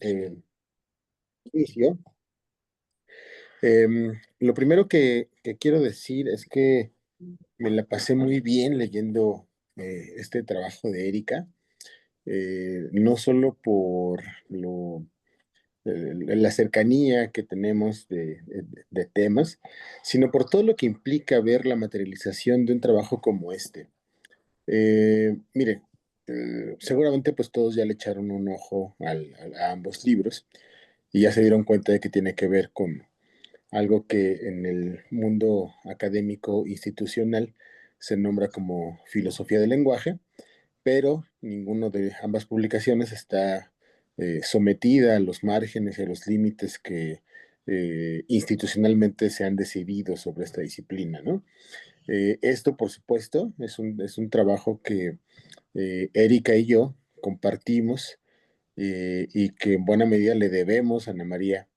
eh, inicio, lo primero que quiero decir es que me la pasé muy bien leyendo este trabajo de Erika, no solo por la cercanía que tenemos de temas, sino por todo lo que implica ver la materialización de un trabajo como este. Mire, seguramente pues todos ya le echaron un ojo a ambos libros y ya se dieron cuenta de que tiene que ver con algo que en el mundo académico institucional se nombra como filosofía del lenguaje, pero ninguna de ambas publicaciones está sometida a los márgenes y a los límites que institucionalmente se han decidido sobre esta disciplina, ¿no? Esto, por supuesto, es un trabajo que Erika y yo compartimos y que en buena medida le debemos a Ana María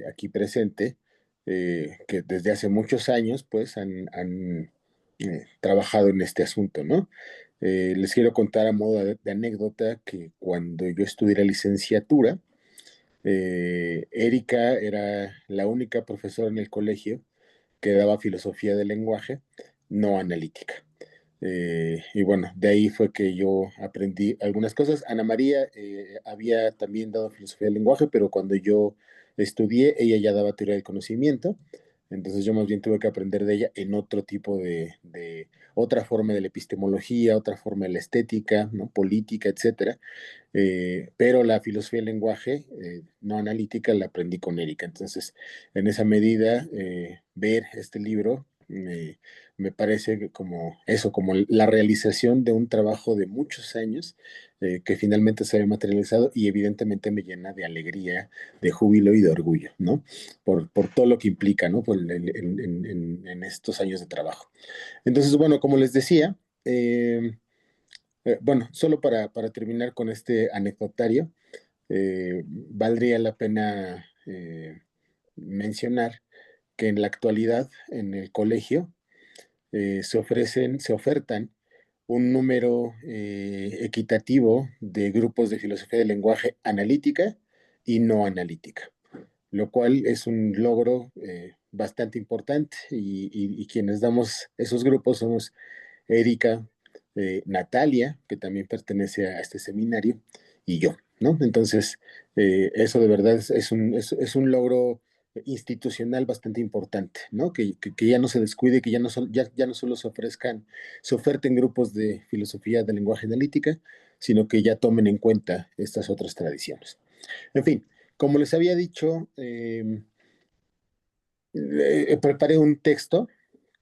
aquí presente, que desde hace muchos años pues han trabajado en este asunto, ¿no? Les quiero contar a modo de anécdota que cuando yo estudié la licenciatura, Erika era la única profesora en el colegio que daba filosofía del lenguaje no analítica. Y bueno, de ahí fue que yo aprendí algunas cosas. Ana María había también dado filosofía del lenguaje, pero cuando yo estudié, ella ya daba teoría del conocimiento. Entonces yo más bien tuve que aprender de ella en otro tipo de otra forma de la epistemología, otra forma de la estética, ¿no? Política, etcétera. Pero la filosofía del lenguaje no analítica la aprendí con Erika. Entonces, en esa medida, ver este libro me parece que como eso, como la realización de un trabajo de muchos años que finalmente se ha materializado y evidentemente me llena de alegría, de júbilo y de orgullo, ¿no? Por todo lo que implica, ¿no? En estos años de trabajo. Entonces, bueno, como les decía, bueno, solo para terminar con este anecdotario, valdría la pena mencionar que en la actualidad en el colegio se ofertan un número equitativo de grupos de filosofía del lenguaje analítica y no analítica, lo cual es un logro bastante importante y quienes damos esos grupos somos Erika, Natalia, que también pertenece a este seminario, y yo, ¿no? Entonces, eso de verdad es un logro institucional bastante importante, ¿no? Que ya no se descuide, que ya no solo se oferten grupos de filosofía del lenguaje analítica, sino que ya tomen en cuenta estas otras tradiciones. En fin, como les había dicho, preparé un texto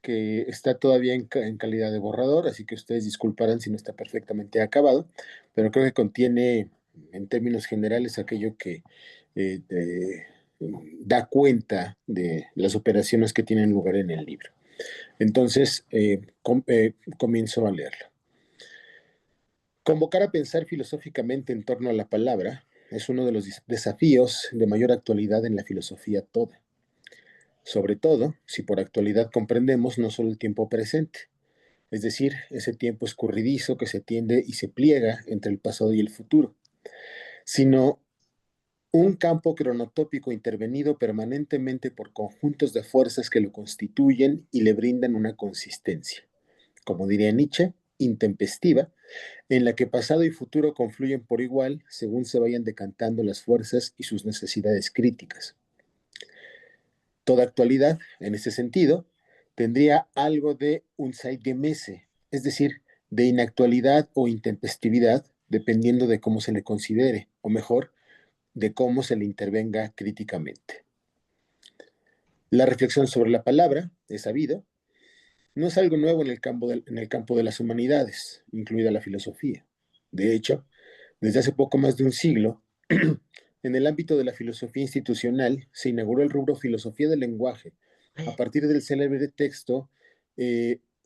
que está todavía en calidad de borrador, así que ustedes disculparán si no está perfectamente acabado, pero creo que contiene, en términos generales, aquello que eh, eh, da cuenta de las operaciones que tienen lugar en el libro. Entonces, comienzo a leerlo. Convocar a pensar filosóficamente en torno a la palabra es uno de los desafíos de mayor actualidad en la filosofía toda, sobre todo si por actualidad comprendemos no solo el tiempo presente, es decir, ese tiempo escurridizo que se tiende y se pliega entre el pasado y el futuro, sino un campo cronotópico intervenido permanentemente por conjuntos de fuerzas que lo constituyen y le brindan una consistencia, como diría Nietzsche, intempestiva, en la que pasado y futuro confluyen por igual según se vayan decantando las fuerzas y sus necesidades críticas. Toda actualidad, en ese sentido, tendría algo de un zeitgemäße, es decir, de inactualidad o intempestividad, dependiendo de cómo se le considere, o mejor, de cómo se le intervenga críticamente. La reflexión sobre la palabra, es sabido, no es algo nuevo en el campo de las humanidades, incluida la filosofía. De hecho, desde hace poco más de un siglo, en el ámbito de la filosofía institucional se inauguró el rubro Filosofía del Lenguaje, a partir del célebre texto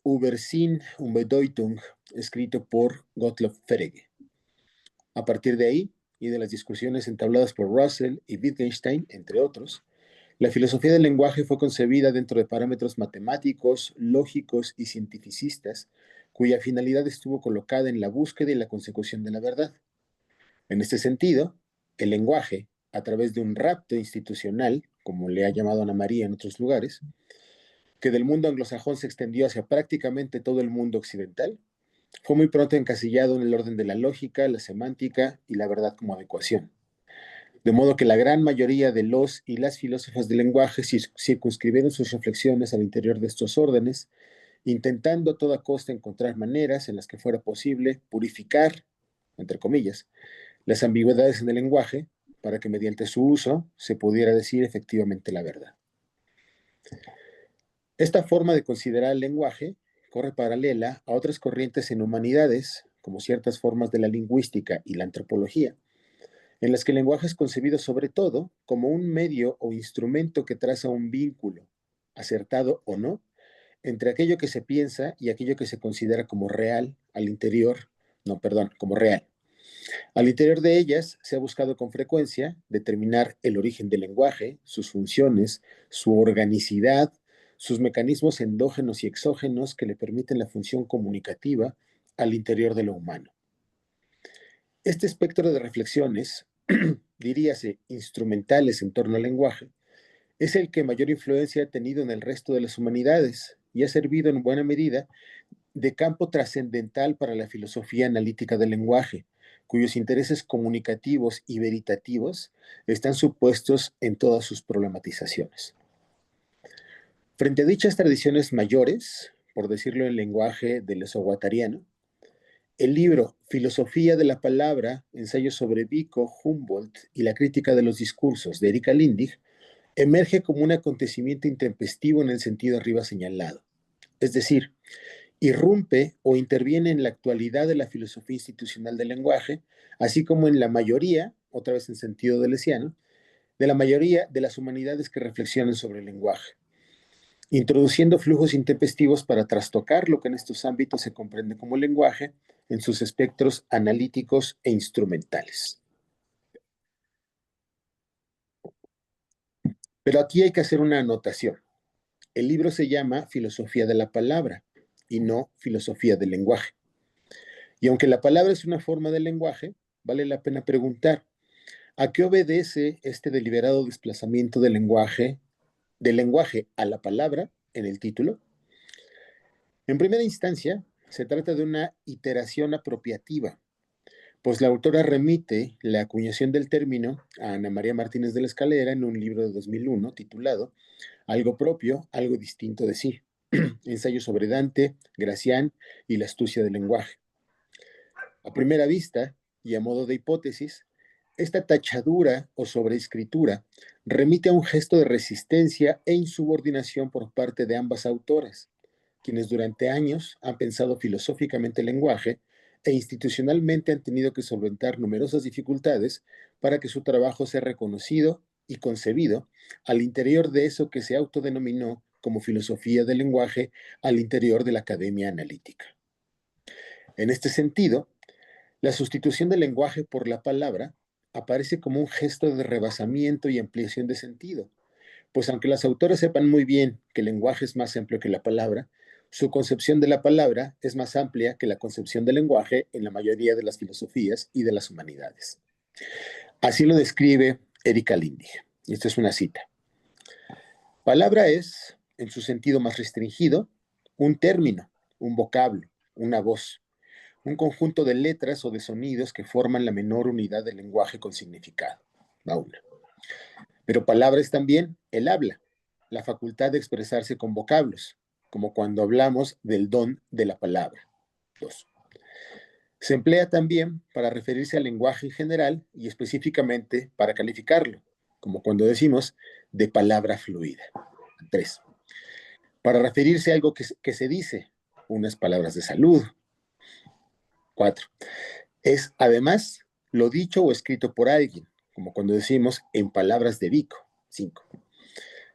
Über Sinn und Bedeutung, escrito por Gottlob Frege. A partir de ahí, y de las discusiones entabladas por Russell y Wittgenstein, entre otros, la filosofía del lenguaje fue concebida dentro de parámetros matemáticos, lógicos y cientificistas, cuya finalidad estuvo colocada en la búsqueda y la consecución de la verdad. En este sentido, el lenguaje, a través de un rapto institucional, como le ha llamado Ana María en otros lugares, que del mundo anglosajón se extendió hacia prácticamente todo el mundo occidental, fue muy pronto encasillado en el orden de la lógica, la semántica y la verdad como adecuación. De modo que la gran mayoría de los y las filósofos del lenguaje circunscribieron sus reflexiones al interior de estos órdenes, intentando a toda costa encontrar maneras en las que fuera posible purificar, entre comillas, las ambigüedades en el lenguaje para que mediante su uso se pudiera decir efectivamente la verdad. Esta forma de considerar el lenguaje corre paralela a otras corrientes en humanidades, como ciertas formas de la lingüística y la antropología, en las que el lenguaje es concebido sobre todo como un medio o instrumento que traza un vínculo, acertado o no, entre aquello que se piensa y aquello que se considera como real al interior, no, perdón, como real. Al interior de ellas se ha buscado con frecuencia determinar el origen del lenguaje, sus funciones, su organicidad, sus mecanismos endógenos y exógenos que le permiten la función comunicativa al interior de lo humano. Este espectro de reflexiones, diríase instrumentales en torno al lenguaje, es el que mayor influencia ha tenido en el resto de las humanidades y ha servido en buena medida de campo trascendental para la filosofía analítica del lenguaje, cuyos intereses comunicativos y veritativos están supuestos en todas sus problematizaciones. Frente a dichas tradiciones mayores, por decirlo en lenguaje del esoguatariano, el libro Filosofía de la Palabra, ensayos sobre Vico, Humboldt y la crítica de los discursos de Erika Lindig emerge como un acontecimiento intempestivo en el sentido arriba señalado. Es decir, irrumpe o interviene en la actualidad de la filosofía institucional del lenguaje, así como en la mayoría, otra vez en sentido deleuziano, de la mayoría de las humanidades que reflexionan sobre el lenguaje, introduciendo flujos intempestivos para trastocar lo que en estos ámbitos se comprende como lenguaje en sus espectros analíticos e instrumentales. Pero aquí hay que hacer una anotación. El libro se llama Filosofía de la Palabra y no Filosofía del Lenguaje. Y aunque la palabra es una forma del lenguaje, vale la pena preguntar, ¿a qué obedece este deliberado desplazamiento del lenguaje a la palabra en el título? En primera instancia, se trata de una iteración apropiativa, pues la autora remite la acuñación del término a Ana María Martínez de la Escalera en un libro de 2001 titulado Algo propio, algo distinto de sí, ensayo sobre Dante, Gracián y la astucia del lenguaje. A primera vista, y a modo de hipótesis, esta tachadura o sobreescritura remite a un gesto de resistencia e insubordinación por parte de ambas autoras, quienes durante años han pensado filosóficamente el lenguaje e institucionalmente han tenido que solventar numerosas dificultades para que su trabajo sea reconocido y concebido al interior de eso que se autodenominó como filosofía del lenguaje al interior de la academia analítica. En este sentido, la sustitución del lenguaje por la palabra aparece como un gesto de rebasamiento y ampliación de sentido, pues aunque las autoras sepan muy bien que el lenguaje es más amplio que la palabra, su concepción de la palabra es más amplia que la concepción del lenguaje en la mayoría de las filosofías y de las humanidades. Así lo describe Erika Lindig. Y esta es una cita. Palabra es, en su sentido más restringido, un término, un vocablo, una voz, un conjunto de letras o de sonidos que forman la menor unidad del lenguaje con significado. Va una. Pero palabra es también el habla, la facultad de expresarse con vocablos, como cuando hablamos del don de la palabra. Dos. Se emplea también para referirse al lenguaje en general y específicamente para calificarlo, como cuando decimos de palabra fluida. Tres. Para referirse a algo que se dice, unas palabras de salud. Cuatro. Es, además, lo dicho o escrito por alguien, como cuando decimos en palabras de Vico. 5.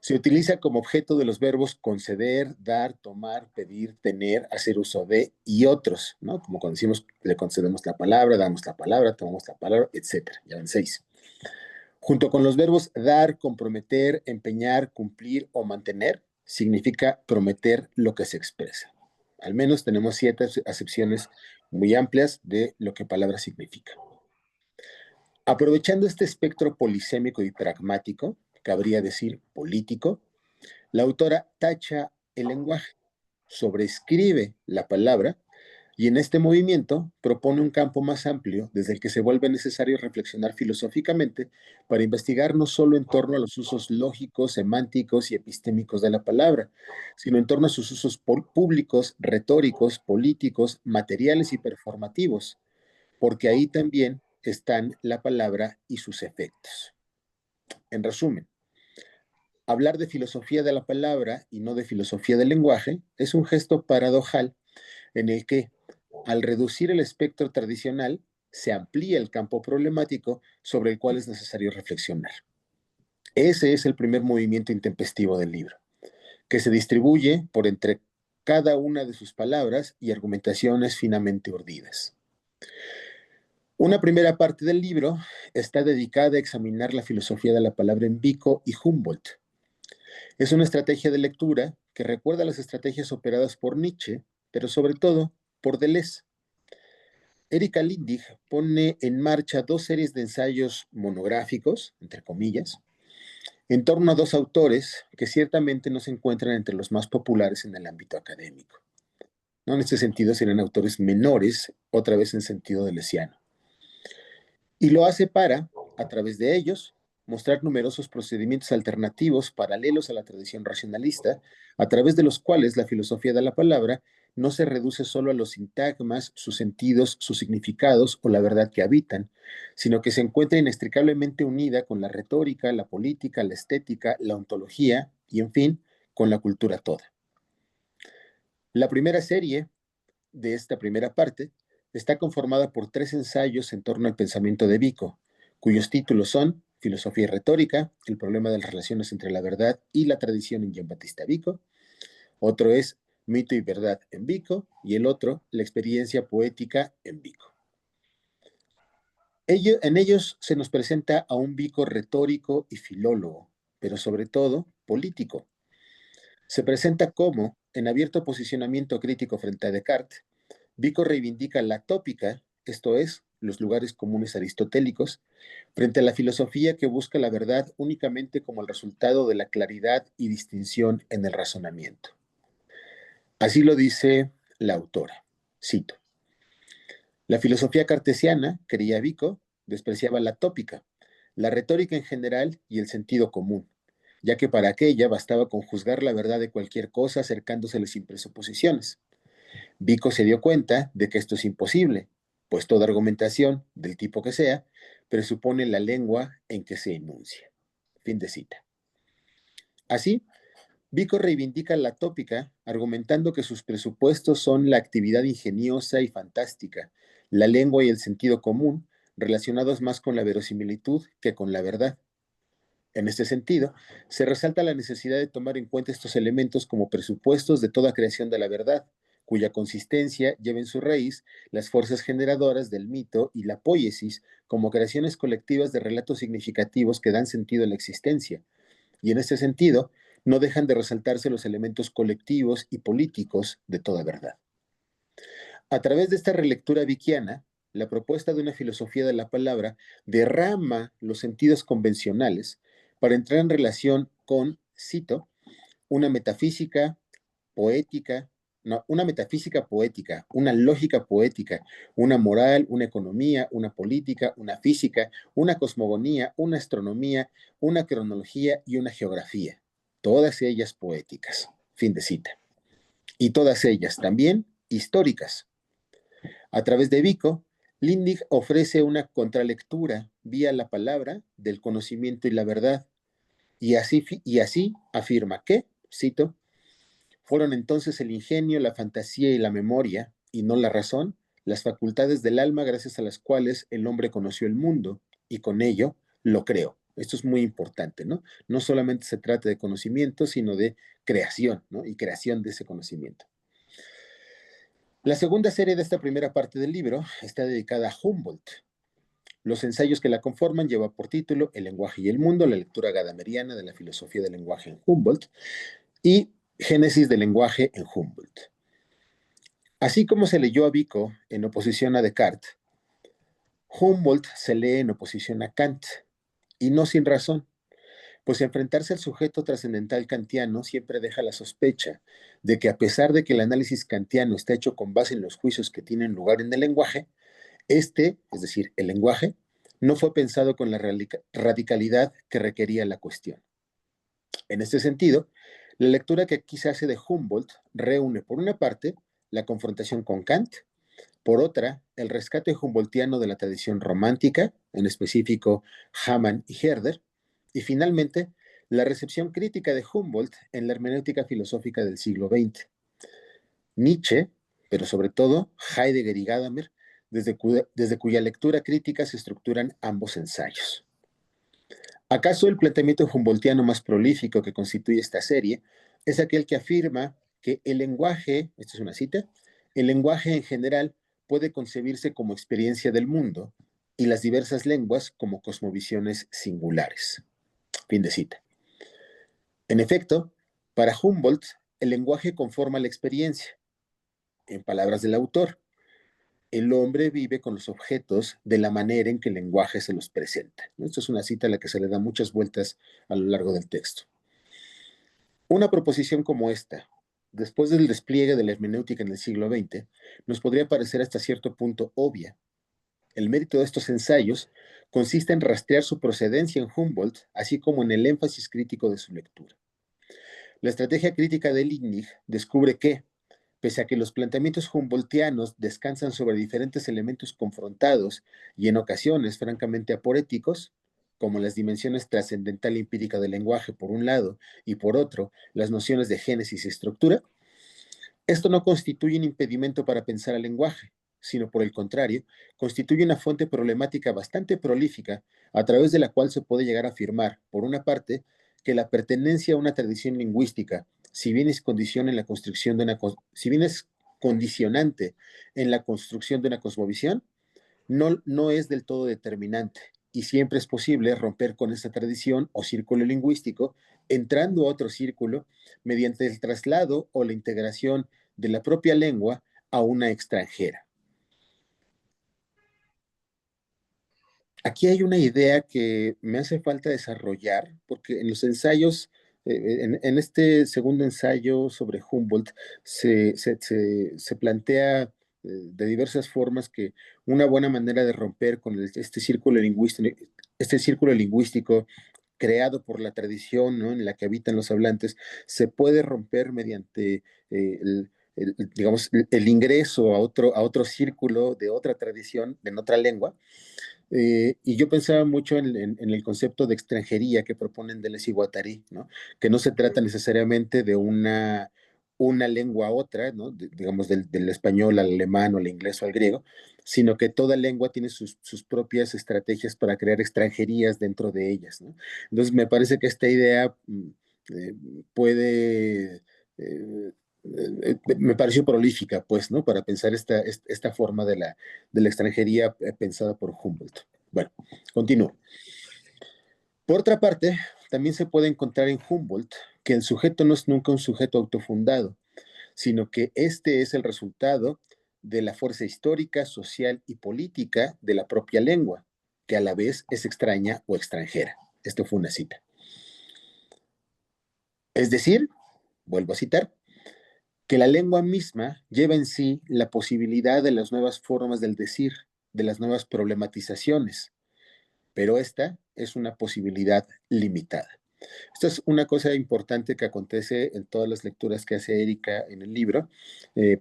Se utiliza como objeto de los verbos conceder, dar, tomar, pedir, tener, hacer uso de y otros, ¿no? Como cuando decimos le concedemos la palabra, damos la palabra, tomamos la palabra, etcétera. Ya van 6. Junto con los verbos dar, comprometer, empeñar, cumplir o mantener, significa prometer lo que se expresa. Al menos tenemos 7 acepciones muy amplias de lo que palabra significa. Aprovechando este espectro polisémico y pragmático, cabría decir político, la autora tacha el lenguaje, sobreescribe la palabra y en este movimiento propone un campo más amplio desde el que se vuelve necesario reflexionar filosóficamente para investigar no solo en torno a los usos lógicos, semánticos y epistémicos de la palabra, sino en torno a sus usos públicos, retóricos, políticos, materiales y performativos, porque ahí también están la palabra y sus efectos. En resumen, hablar de filosofía de la palabra y no de filosofía del lenguaje es un gesto paradojal en el que, al reducir el espectro tradicional, se amplía el campo problemático sobre el cual es necesario reflexionar. Ese es el primer movimiento intempestivo del libro, que se distribuye por entre cada una de sus palabras y argumentaciones finamente urdidas. Una primera parte del libro está dedicada a examinar la filosofía de la palabra en Vico y Humboldt. Es una estrategia de lectura que recuerda las estrategias operadas por Nietzsche, pero sobre todo por Deleuze. Erika Lindig pone en marcha dos series de ensayos monográficos, entre comillas, en torno a dos autores que ciertamente no se encuentran entre los más populares en el ámbito académico. ¿No? En este sentido serían autores menores, otra vez en sentido deleuziano. Y lo hace para, a través de ellos, mostrar numerosos procedimientos alternativos paralelos a la tradición racionalista, a través de los cuales la filosofía de la palabra no se reduce solo a los sintagmas, sus sentidos, sus significados o la verdad que habitan, sino que se encuentra inextricablemente unida con la retórica, la política, la estética, la ontología y, en fin, con la cultura toda. La primera serie de esta primera parte está conformada por tres ensayos en torno al pensamiento de Vico, cuyos títulos son Filosofía y Retórica, el problema de las relaciones entre la verdad y la tradición en Giambattista Vico. Otro es Mito y Verdad en Vico y el otro, La experiencia poética en Vico. En ellos se nos presenta a un Vico retórico y filólogo, pero sobre todo político. Se presenta como, en abierto posicionamiento crítico frente a Descartes, Vico reivindica la tópica, esto es, los lugares comunes aristotélicos, frente a la filosofía que busca la verdad únicamente como el resultado de la claridad y distinción en el razonamiento. Así lo dice la autora. Cito. La filosofía cartesiana, creía Vico, despreciaba la tópica, la retórica en general y el sentido común, ya que para aquella bastaba con juzgar la verdad de cualquier cosa acercándosele sin presuposiciones. Vico se dio cuenta de que esto es imposible, pues toda argumentación, del tipo que sea, presupone la lengua en que se enuncia. Fin de cita. Así, Vico reivindica la tópica, argumentando que sus presupuestos son la actividad ingeniosa y fantástica, la lengua y el sentido común, relacionados más con la verosimilitud que con la verdad. En este sentido, se resalta la necesidad de tomar en cuenta estos elementos como presupuestos de toda creación de la verdad, cuya consistencia lleva en su raíz las fuerzas generadoras del mito y la poiesis como creaciones colectivas de relatos significativos que dan sentido a la existencia. Y en este sentido, no dejan de resaltarse los elementos colectivos y políticos de toda verdad. A través de esta relectura vickiana, la propuesta de una filosofía de la palabra derrama los sentidos convencionales para entrar en relación con, cito, una metafísica poética, no, una metafísica poética, una lógica poética, una moral, una economía, una política, una física, una cosmogonía, una astronomía, una cronología y una geografía, todas ellas poéticas. Fin de cita. Y todas ellas también históricas. A través de Vico, Lindig ofrece una contralectura vía la palabra del conocimiento y la verdad, y así afirma que, cito, fueron entonces el ingenio, la fantasía y la memoria, y no la razón, las facultades del alma gracias a las cuales el hombre conoció el mundo, y con ello lo creó. Esto es muy importante, ¿no? No solamente se trata de conocimiento, sino de creación, ¿no? Y creación de ese conocimiento. La segunda serie de esta primera parte del libro está dedicada a Humboldt. Los ensayos que la conforman llevan por título El lenguaje y el mundo, la lectura gadameriana de la filosofía del lenguaje en Humboldt y Génesis del lenguaje en Humboldt. Así como se leyó a Vico en oposición a Descartes, Humboldt se lee en oposición a Kant, y no sin razón, pues enfrentarse al sujeto trascendental kantiano siempre deja la sospecha de que a pesar de que el análisis kantiano está hecho con base en los juicios que tienen lugar en el lenguaje, es decir, el lenguaje, no fue pensado con la radicalidad que requería la cuestión. En este sentido, la lectura que aquí se hace de Humboldt reúne, por una parte, la confrontación con Kant, por otra, el rescate humboldtiano de la tradición romántica, en específico Hamann y Herder, y finalmente, la recepción crítica de Humboldt en la hermenéutica filosófica del siglo XX. Nietzsche, pero sobre todo Heidegger y Gadamer, desde cuya lectura crítica se estructuran ambos ensayos. ¿Acaso el planteamiento humboldtiano más prolífico que constituye esta serie es aquel que afirma que el lenguaje, esta es una cita, el lenguaje en general puede concebirse como experiencia del mundo y las diversas lenguas como cosmovisiones singulares? Fin de cita. En efecto, para Humboldt, el lenguaje conforma la experiencia. En palabras del autor, el hombre vive con los objetos de la manera en que el lenguaje se los presenta. Esto es una cita a la que se le da muchas vueltas a lo largo del texto. Una proposición como esta, después del despliegue de la hermenéutica en el siglo XX, nos podría parecer hasta cierto punto obvia. El mérito de estos ensayos consiste en rastrear su procedencia en Humboldt, así como en el énfasis crítico de su lectura. La estrategia crítica de Liebknecht descubre que, pese a que los planteamientos humboldtianos descansan sobre diferentes elementos confrontados y en ocasiones francamente aporéticos, como las dimensiones trascendental y empírica del lenguaje por un lado y por otro las nociones de génesis y estructura, esto no constituye un impedimento para pensar el lenguaje, sino por el contrario, constituye una fuente problemática bastante prolífica a través de la cual se puede llegar a afirmar, por una parte, que la pertenencia a una tradición lingüística, si bien es condición en la construcción de una, si bien es condicionante en la construcción de una cosmovisión, no es del todo determinante y siempre es posible romper con esta tradición o círculo lingüístico entrando a otro círculo mediante el traslado o la integración de la propia lengua a una extranjera. Aquí hay una idea que me hace falta desarrollar, porque en los ensayos, en este segundo ensayo sobre Humboldt, se plantea de diversas formas que una buena manera de romper con este círculo lingüístico creado por la tradición, ¿no?, en la que habitan los hablantes, se puede romper mediante digamos, el ingreso a otro círculo de otra tradición, en otra lengua, y yo pensaba mucho en el concepto de extranjería que proponen Deleuze y Guattari, ¿no? Que no se trata necesariamente de una lengua a otra, ¿no? Digamos del español al alemán o al inglés o al griego, sino que toda lengua tiene sus propias estrategias para crear extranjerías dentro de ellas, ¿no? Entonces me parece que esta idea eh, puede... me pareció prolífica, pues, ¿no? Para pensar esta forma de la extranjería pensada por Humboldt. Bueno, continúo. Por otra parte, también se puede encontrar en Humboldt que el sujeto no es nunca un sujeto autofundado, sino que este es el resultado de la fuerza histórica, social y política de la propia lengua, que a la vez es extraña o extranjera. Esto fue una cita. Es decir, vuelvo a citar, que la lengua misma lleva en sí la posibilidad de las nuevas formas del decir, de las nuevas problematizaciones, pero esta es una posibilidad limitada. Esto es una cosa importante que acontece en todas las lecturas que hace Erika en el libro,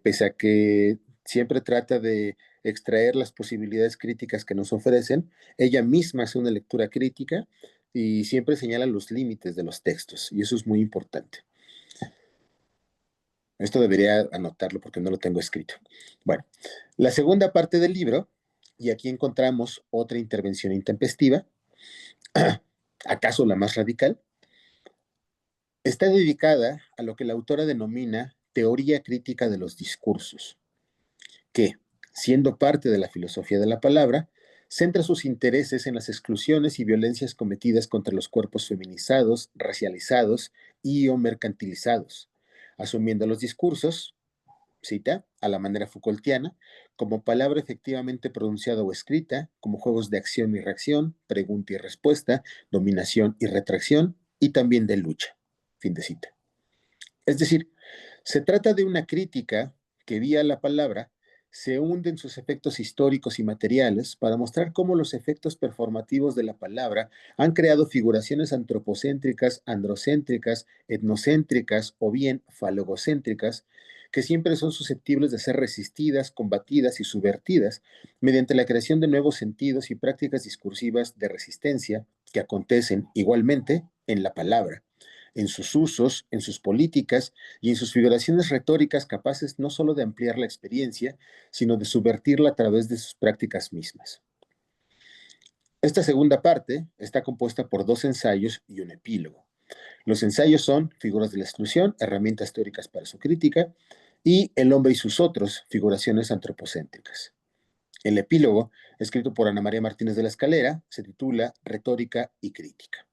pese a que siempre trata de extraer las posibilidades críticas que nos ofrecen, ella misma hace una lectura crítica y siempre señala los límites de los textos, y eso es muy importante. Esto debería anotarlo porque no lo tengo escrito. Bueno, la segunda parte del libro, y aquí encontramos otra intervención intempestiva, acaso la más radical, está dedicada a lo que la autora denomina teoría crítica de los discursos, que, siendo parte de la filosofía de la palabra, centra sus intereses en las exclusiones y violencias cometidas contra los cuerpos feminizados, racializados y o mercantilizados, asumiendo los discursos, cita, a la manera Foucaultiana, como palabra efectivamente pronunciada o escrita, como juegos de acción y reacción, pregunta y respuesta, dominación y retracción, y también de lucha. Fin de cita. Es decir, se trata de una crítica que vía la palabra se hunde en sus efectos históricos y materiales para mostrar cómo los efectos performativos de la palabra han creado figuraciones antropocéntricas, androcéntricas, etnocéntricas o bien falogocéntricas, que siempre son susceptibles de ser resistidas, combatidas y subvertidas mediante la creación de nuevos sentidos y prácticas discursivas de resistencia que acontecen igualmente en la palabra, en sus usos, en sus políticas y en sus figuraciones retóricas capaces no solo de ampliar la experiencia, sino de subvertirla a través de sus prácticas mismas. Esta segunda parte está compuesta por 2 ensayos y un epílogo. Los ensayos son Figuras de la exclusión, herramientas teóricas para su crítica, y El hombre y sus otros, figuraciones antropocéntricas. El epílogo, escrito por Ana María Martínez de la Escalera, se titula Retórica y crítica.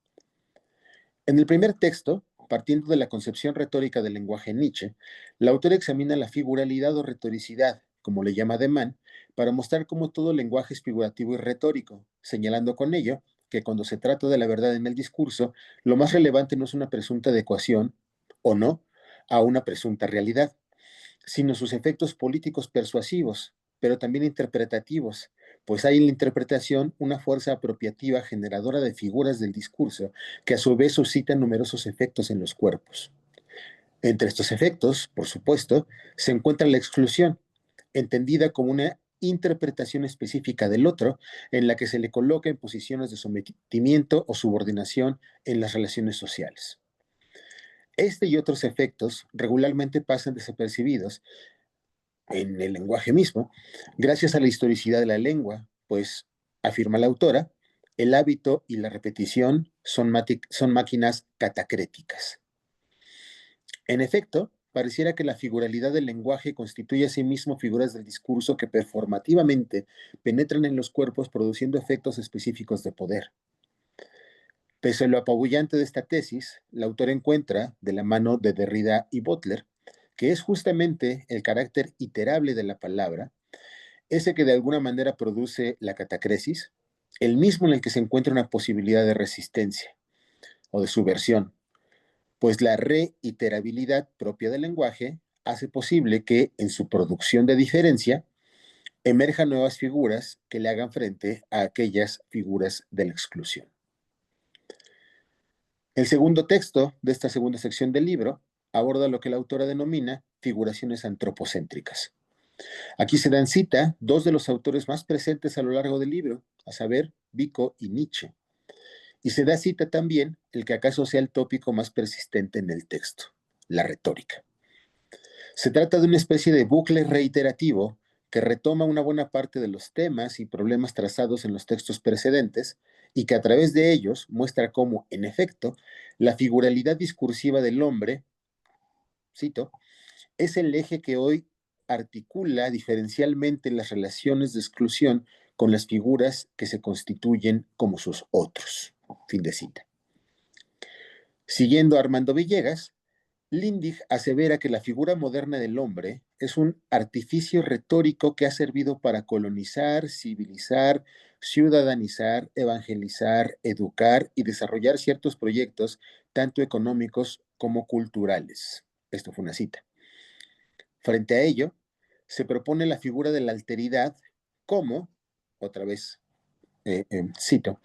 En el primer texto, partiendo de la concepción retórica del lenguaje Nietzsche, la autora examina la figuralidad o retoricidad, como le llama de Man, para mostrar cómo todo lenguaje es figurativo y retórico, señalando con ello que cuando se trata de la verdad en el discurso, lo más relevante no es una presunta adecuación, o no, a una presunta realidad, sino sus efectos políticos persuasivos, pero también interpretativos, pues hay en la interpretación una fuerza apropiativa generadora de figuras del discurso que a su vez suscitan numerosos efectos en los cuerpos. Entre estos efectos, por supuesto, se encuentra la exclusión, entendida como una interpretación específica del otro en la que se le coloca en posiciones de sometimiento o subordinación en las relaciones sociales. Este y otros efectos regularmente pasan desapercibidos en el lenguaje mismo, gracias a la historicidad de la lengua, pues, afirma la autora, el hábito y la repetición son máquinas catacréticas. En efecto, pareciera que la figuralidad del lenguaje constituye asimismo figuras del discurso que performativamente penetran en los cuerpos produciendo efectos específicos de poder. Pese a lo apabullante de esta tesis, la autora encuentra, de la mano de Derrida y Butler, que es justamente el carácter iterable de la palabra, ese que de alguna manera produce la catacresis, el mismo en el que se encuentra una posibilidad de resistencia o de subversión, pues la reiterabilidad propia del lenguaje hace posible que en su producción de diferencia emerjan nuevas figuras que le hagan frente a aquellas figuras de la exclusión. El segundo texto de esta segunda sección del libro aborda lo que la autora denomina figuraciones antropocéntricas. Aquí se dan cita dos de los autores más presentes a lo largo del libro, a saber, Vico y Nietzsche. Y se da cita también el que acaso sea el tópico más persistente en el texto, la retórica. Se trata de una especie de bucle reiterativo que retoma una buena parte de los temas y problemas trazados en los textos precedentes y que a través de ellos muestra cómo, en efecto, la figuralidad discursiva del hombre, cito, es el eje que hoy articula diferencialmente las relaciones de exclusión con las figuras que se constituyen como sus otros. Fin de cita. Siguiendo a Armando Villegas, Lindig asevera que la figura moderna del hombre es un artificio retórico que ha servido para colonizar, civilizar, ciudadanizar, evangelizar, educar y desarrollar ciertos proyectos, tanto económicos como culturales. Esto fue una cita. Frente a ello, se propone la figura de la alteridad como, otra vez cito,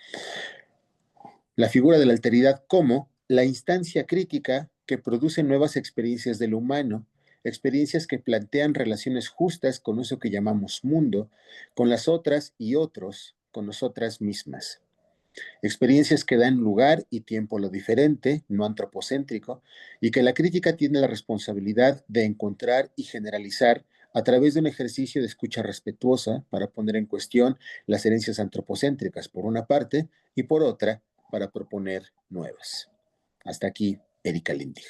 la figura de la alteridad como la instancia crítica que produce nuevas experiencias de lo humano, experiencias que plantean relaciones justas con eso que llamamos mundo, con las otras y otros, con nosotras mismas. Experiencias que dan lugar y tiempo a lo diferente, no antropocéntrico, y que la crítica tiene la responsabilidad de encontrar y generalizar a través de un ejercicio de escucha respetuosa para poner en cuestión las herencias antropocéntricas, por una parte, y por otra, para proponer nuevas. Hasta aquí, Erika Lindig.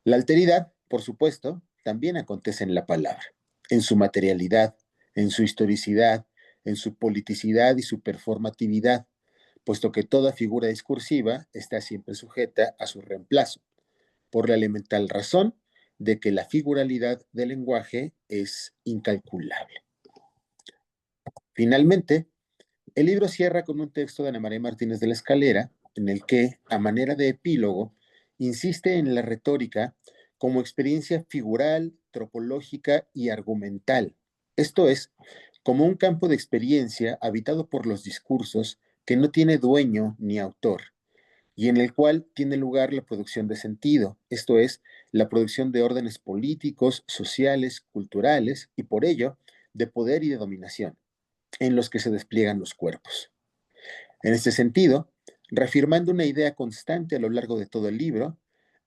La alteridad, por supuesto, también acontece en la palabra, en su materialidad, en su historicidad, en su politicidad y su performatividad, puesto que toda figura discursiva está siempre sujeta a su reemplazo, por la elemental razón de que la figuralidad del lenguaje es incalculable. Finalmente, el libro cierra con un texto de Ana María Martínez de la Escalera, en el que, a manera de epílogo, insiste en la retórica como experiencia figural, tropológica y argumental. Esto es, como un campo de experiencia habitado por los discursos que no tiene dueño ni autor, y en el cual tiene lugar la producción de sentido, esto es, la producción de órdenes políticos, sociales, culturales y por ello de poder y de dominación, en los que se despliegan los cuerpos. En este sentido, reafirmando una idea constante a lo largo de todo el libro,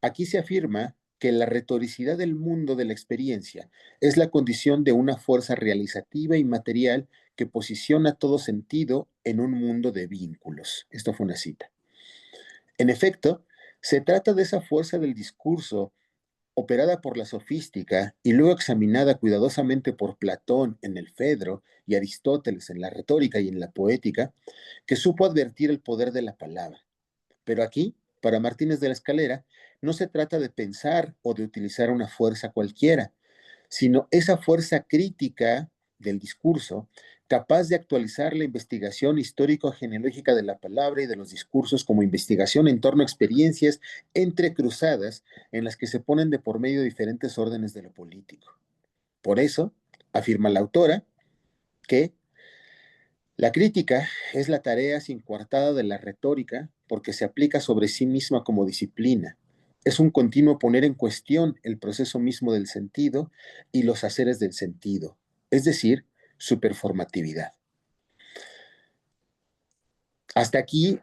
aquí se afirma que la retoricidad del mundo de la experiencia es la condición de una fuerza realizativa y material que posiciona todo sentido en un mundo de vínculos. Esto fue una cita. En efecto, se trata de esa fuerza del discurso operada por la sofística y luego examinada cuidadosamente por Platón en el Fedro y Aristóteles en la retórica y en la poética, que supo advertir el poder de la palabra. Pero aquí, para Martínez de la Escalera, no se trata de pensar o de utilizar una fuerza cualquiera, sino esa fuerza crítica del discurso capaz de actualizar la investigación histórico-genealógica de la palabra y de los discursos como investigación en torno a experiencias entrecruzadas en las que se ponen de por medio diferentes órdenes de lo político. Por eso, afirma la autora, que la crítica es la tarea sin coartada de la retórica porque se aplica sobre sí misma como disciplina. Es un continuo poner en cuestión el proceso mismo del sentido y los haceres del sentido, es decir, su performatividad. Hasta aquí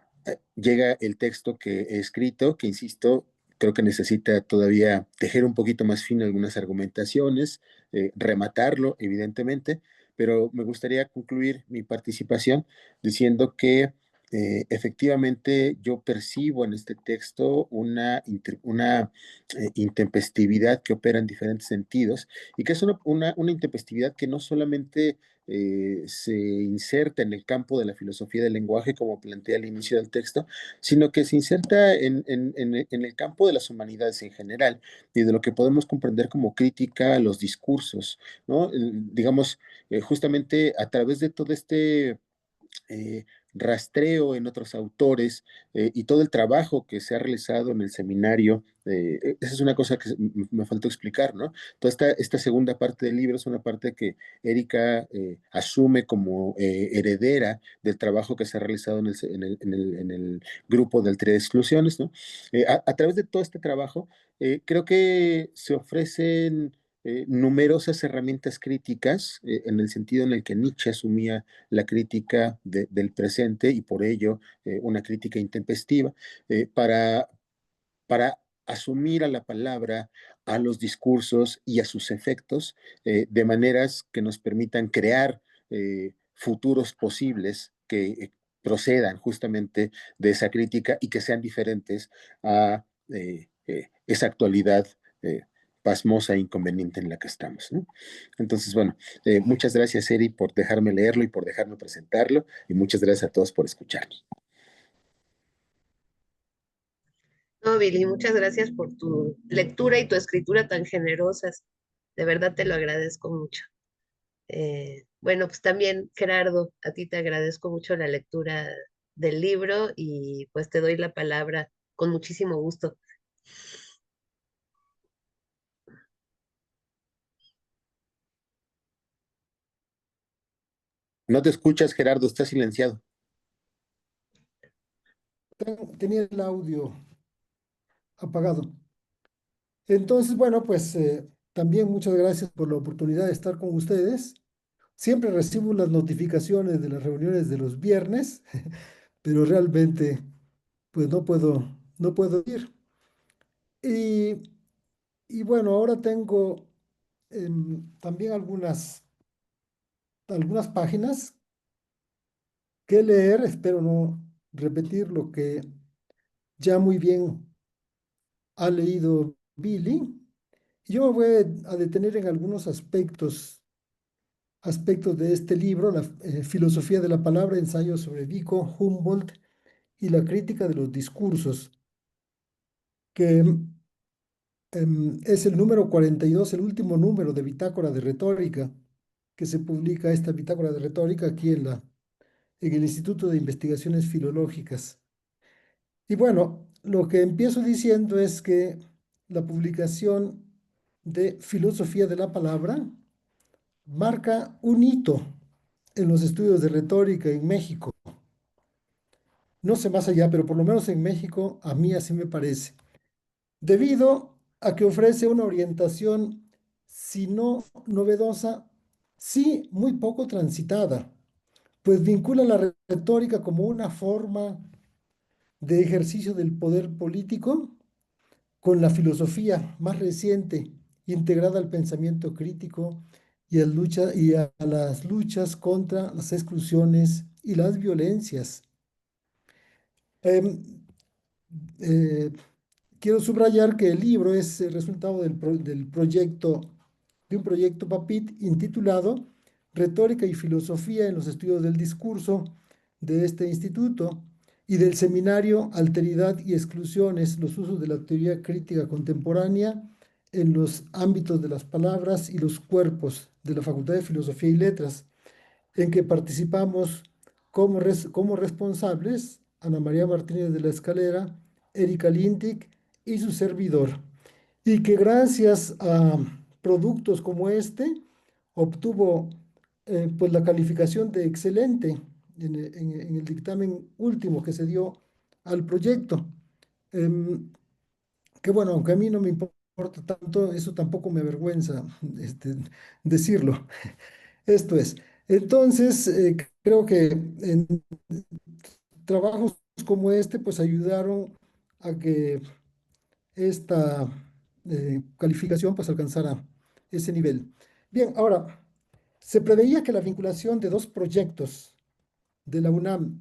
llega el texto que he escrito, que insisto, creo que necesita todavía tejer un poquito más fino algunas argumentaciones, rematarlo, evidentemente, pero me gustaría concluir mi participación diciendo que efectivamente yo percibo en este texto una intempestividad que opera en diferentes sentidos y que es una intempestividad que no solamente se inserta en el campo de la filosofía del lenguaje, como plantea al inicio del texto, sino que se inserta en el campo de las humanidades en general y de lo que podemos comprender como crítica a los discursos, ¿no? Digamos, justamente a través de todo este eh, rastreo en otros autores y todo el trabajo que se ha realizado en el seminario. Esa es una cosa que me faltó explicar, ¿no? Toda esta segunda parte del libro es una parte que Erika asume como heredera del trabajo que se ha realizado en el grupo del Trío de Exclusiones, ¿no? A través de todo este trabajo, creo que se ofrecen numerosas herramientas críticas, en el sentido en el que Nietzsche asumía la crítica del presente y por ello una crítica intempestiva, para asumir a la palabra, a los discursos y a sus efectos de maneras que nos permitan crear futuros posibles que procedan justamente de esa crítica y que sean diferentes a esa actualidad eh, pasmosa e inconveniente en la que estamos, ¿no? Entonces, bueno, muchas gracias, Eri, por dejarme leerlo y por dejarme presentarlo, y muchas gracias a todos por escucharnos. No, Billy, muchas gracias por tu lectura y tu escritura tan generosas. De verdad te lo agradezco mucho. Bueno, pues también, Gerardo, a ti te agradezco mucho la lectura del libro y pues te doy la palabra con muchísimo gusto. No te escuchas, Gerardo, estás silenciado. Tenía el audio apagado. Entonces, bueno, pues también muchas gracias por la oportunidad de estar con ustedes. Siempre recibo las notificaciones de las reuniones de los viernes, pero realmente, pues no puedo ir. Y, y bueno, ahora tengo también algunas páginas que leer. Espero no repetir lo que ya muy bien ha leído Billy. Yo me voy a detener en algunos aspectos de este libro, la filosofía de la palabra, ensayo sobre Vico, Humboldt y la crítica de los discursos, que Es el número 42, el último número de Bitácora de Retórica, que se publica esta Bitácora de Retórica aquí en el Instituto de Investigaciones Filológicas. Y bueno, lo que empiezo diciendo es que la publicación de Filosofía de la Palabra marca un hito en los estudios de retórica en México. No sé más allá, pero por lo menos en México a mí así me parece, debido a que ofrece una orientación, si no novedosa, sí muy poco transitada, pues vincula la retórica como una forma de ejercicio del poder político con la filosofía más reciente, integrada al pensamiento crítico y a las luchas contra las exclusiones y las violencias. Em, eh, Quiero subrayar que el libro es el resultado del proyecto, de un proyecto PAPIT intitulado Retórica y Filosofía en los Estudios del Discurso de este instituto y del seminario Alteridad y Exclusiones, los usos de la teoría crítica contemporánea en los ámbitos de las palabras y los cuerpos de la Facultad de Filosofía y Letras, en que participamos como responsables Ana María Martínez de la Escalera, Erika Lintic y su servidor, y que gracias a productos como este obtuvo pues la calificación de excelente en el dictamen último que se dio al proyecto. Em, que bueno, aunque a mí no me importa tanto, eso tampoco me avergüenza decirlo. Esto es. Entonces, creo que en trabajos como este, pues ayudaron a que esta calificación pues alcanzara ese nivel. Bien, ahora, se preveía que la vinculación de dos proyectos de la UNAM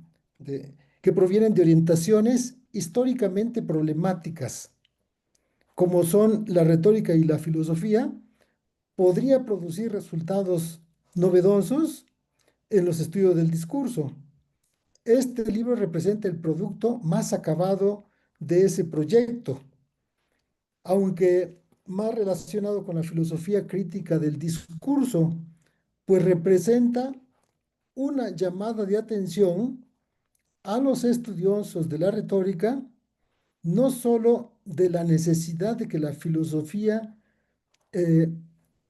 que provienen de orientaciones históricamente problemáticas, como son la retórica y la filosofía, podría producir resultados novedosos en los estudios del discurso. Este libro representa el producto más acabado de ese proyecto, aunque más relacionado con la filosofía crítica del discurso, pues representa una llamada de atención a los estudiosos de la retórica, no solo de la necesidad de que la filosofía eh,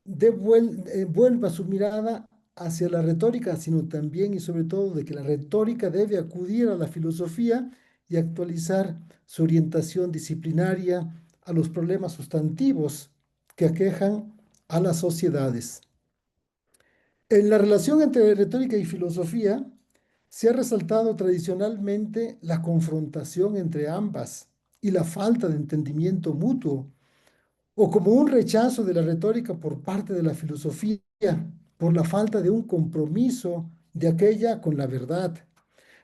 vuelva su mirada hacia la retórica, sino también y sobre todo de que la retórica debe acudir a la filosofía y actualizar su orientación disciplinaria a los problemas sustantivos que aquejan a las sociedades. En la relación entre retórica y filosofía se ha resaltado tradicionalmente la confrontación entre ambas y la falta de entendimiento mutuo, o como un rechazo de la retórica por parte de la filosofía, por la falta de un compromiso de aquella con la verdad.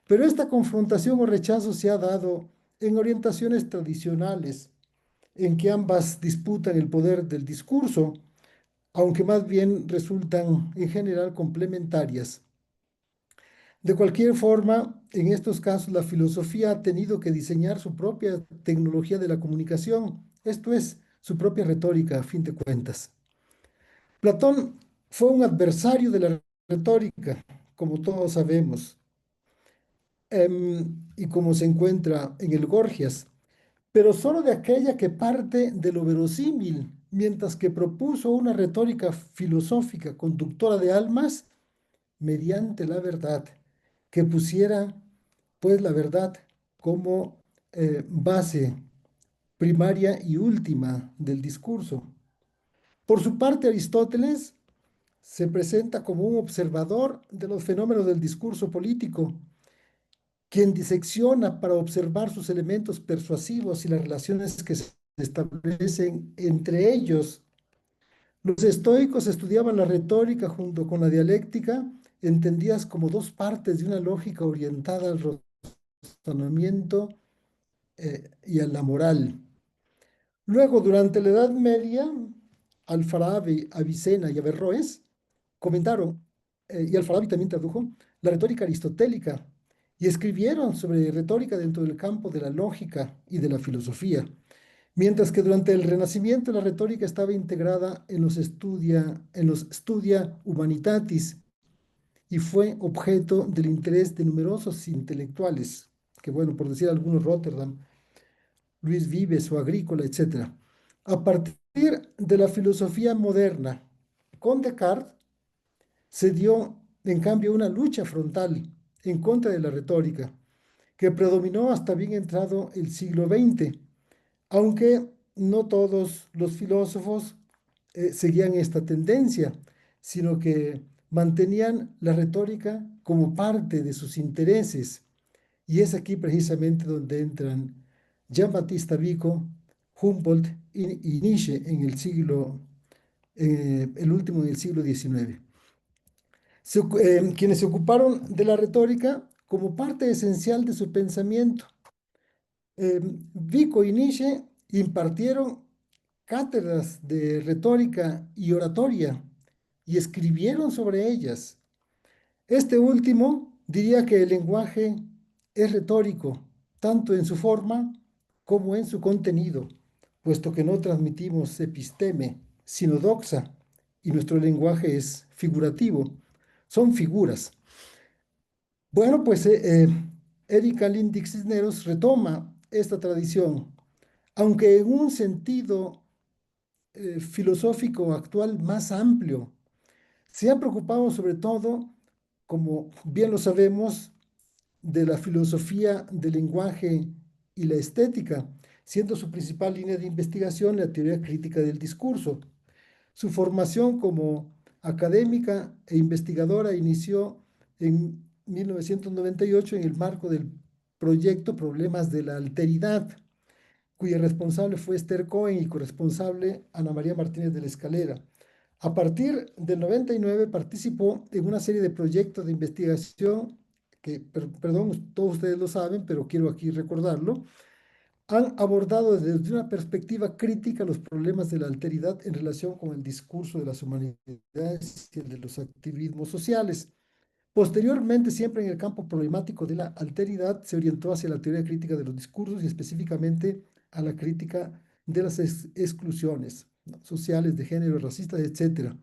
Pero esta confrontación o rechazo se ha dado en orientaciones tradicionales, en que ambas disputan el poder del discurso, aunque más bien resultan en general complementarias. De cualquier forma, en estos casos la filosofía ha tenido que diseñar su propia tecnología de la comunicación, esto es, su propia retórica a fin de cuentas. Platón fue un adversario de la retórica, como todos sabemos, y como se encuentra en el Gorgias, pero solo de aquella que parte de lo verosímil, mientras que propuso una retórica filosófica conductora de almas mediante la verdad, que pusiera pues la verdad como base primaria y última del discurso. Por su parte, Aristóteles se presenta como un observador de los fenómenos del discurso político, quien disecciona para observar sus elementos persuasivos y las relaciones que se establecen entre ellos. Los estoicos estudiaban la retórica junto con la dialéctica, entendidas como dos partes de una lógica orientada al razonamiento y a la moral. Luego, durante la Edad Media, Alfarabi, Avicena y Averroes comentaron, y Alfarabi también tradujo, la retórica aristotélica y escribieron sobre retórica dentro del campo de la lógica y de la filosofía. Mientras que durante el Renacimiento la retórica estaba integrada en los Studia Humanitatis y fue objeto del interés de numerosos intelectuales, que bueno, por decir algunos, Rotterdam, Luis Vives o Agrícola, etcétera. A partir de la filosofía moderna, con Descartes se dio, en cambio, una lucha frontal en contra de la retórica, que predominó hasta bien entrado el siglo XX, aunque no todos los filósofos seguían esta tendencia, sino que mantenían la retórica como parte de sus intereses. Y es aquí precisamente donde entran Jean-Baptiste Vico, Humboldt y Nietzsche en el último en el siglo XIX. Quienes se ocuparon de la retórica como parte esencial de su pensamiento. Vico y Nietzsche impartieron cátedras de retórica y oratoria y escribieron sobre ellas. Este último diría que el lenguaje es retórico, tanto en su forma como en su contenido, puesto que no transmitimos episteme, sino doxa, y nuestro lenguaje es figurativo, son figuras. Bueno, pues Erika Lindy Cisneros retoma esta tradición, aunque en un sentido filosófico actual más amplio. Se ha preocupado sobre todo, como bien lo sabemos, de la filosofía del lenguaje y la estética, siendo su principal línea de investigación la teoría crítica del discurso. Su formación como académica e investigadora inició en 1998 en el marco del proyecto Problemas de la Alteridad, cuya responsable fue Esther Cohen y corresponsable Ana María Martínez de la Escalera. A partir del 99 participó en una serie de proyectos de investigación que, perdón, todos ustedes lo saben, pero quiero aquí recordarlo, han abordado desde una perspectiva crítica los problemas de la alteridad en relación con el discurso de las humanidades y el de los activismos sociales. Posteriormente, siempre en el campo problemático de la alteridad, se orientó hacia la teoría crítica de los discursos y específicamente a la crítica de las exclusiones, ¿no?, sociales, de género, racistas, etcétera.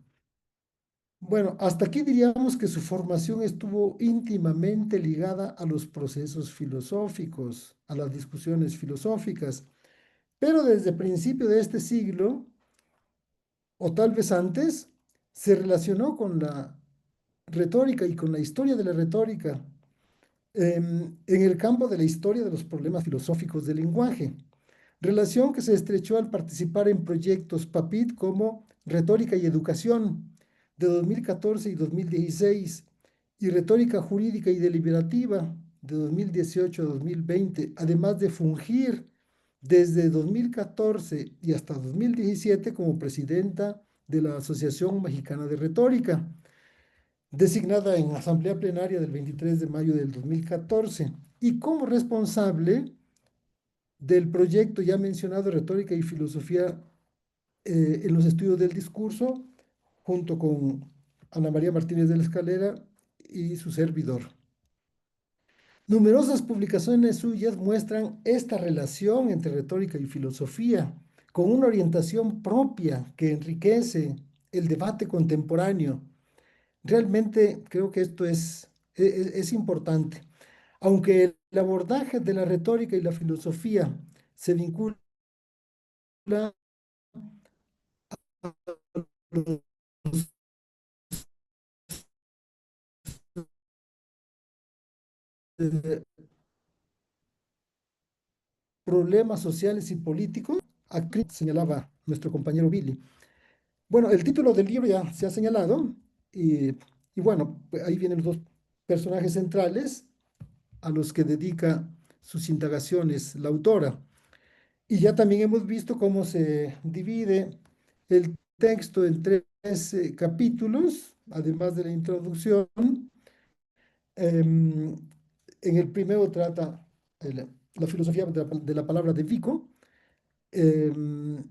Bueno, hasta aquí diríamos que su formación estuvo íntimamente ligada a los procesos filosóficos, a las discusiones filosóficas, pero desde principio de este siglo, o tal vez antes, se relacionó con la retórica y con la historia de la retórica en el campo de la historia de los problemas filosóficos del lenguaje, relación que se estrechó al participar en proyectos PAPIT como Retórica y Educación de 2014 y 2016 y Retórica Jurídica y Deliberativa de 2018 a 2020, además de fungir desde 2014 y hasta 2017 como presidenta de la Asociación Mexicana de Retórica, designada en Asamblea Plenaria del 23 de mayo del 2014, y como responsable del proyecto ya mencionado Retórica y Filosofía en los estudios del discurso, junto con Ana María Martínez de la Escalera y su servidor. Numerosas publicaciones suyas muestran esta relación entre retórica y filosofía, con una orientación propia que enriquece el debate contemporáneo. Realmente creo que esto es importante. Aunque el abordaje de la retórica y la filosofía se vincula a los eh, problemas sociales y políticos, aquí señalaba nuestro compañero Billy. Bueno, el título del libro ya se ha señalado y bueno, pues ahí vienen los dos personajes centrales a los que dedica sus indagaciones la autora. Y ya también hemos visto cómo se divide el texto en tres capítulos, además de la introducción. Em, en el primero trata la filosofía de la palabra de Vico, em,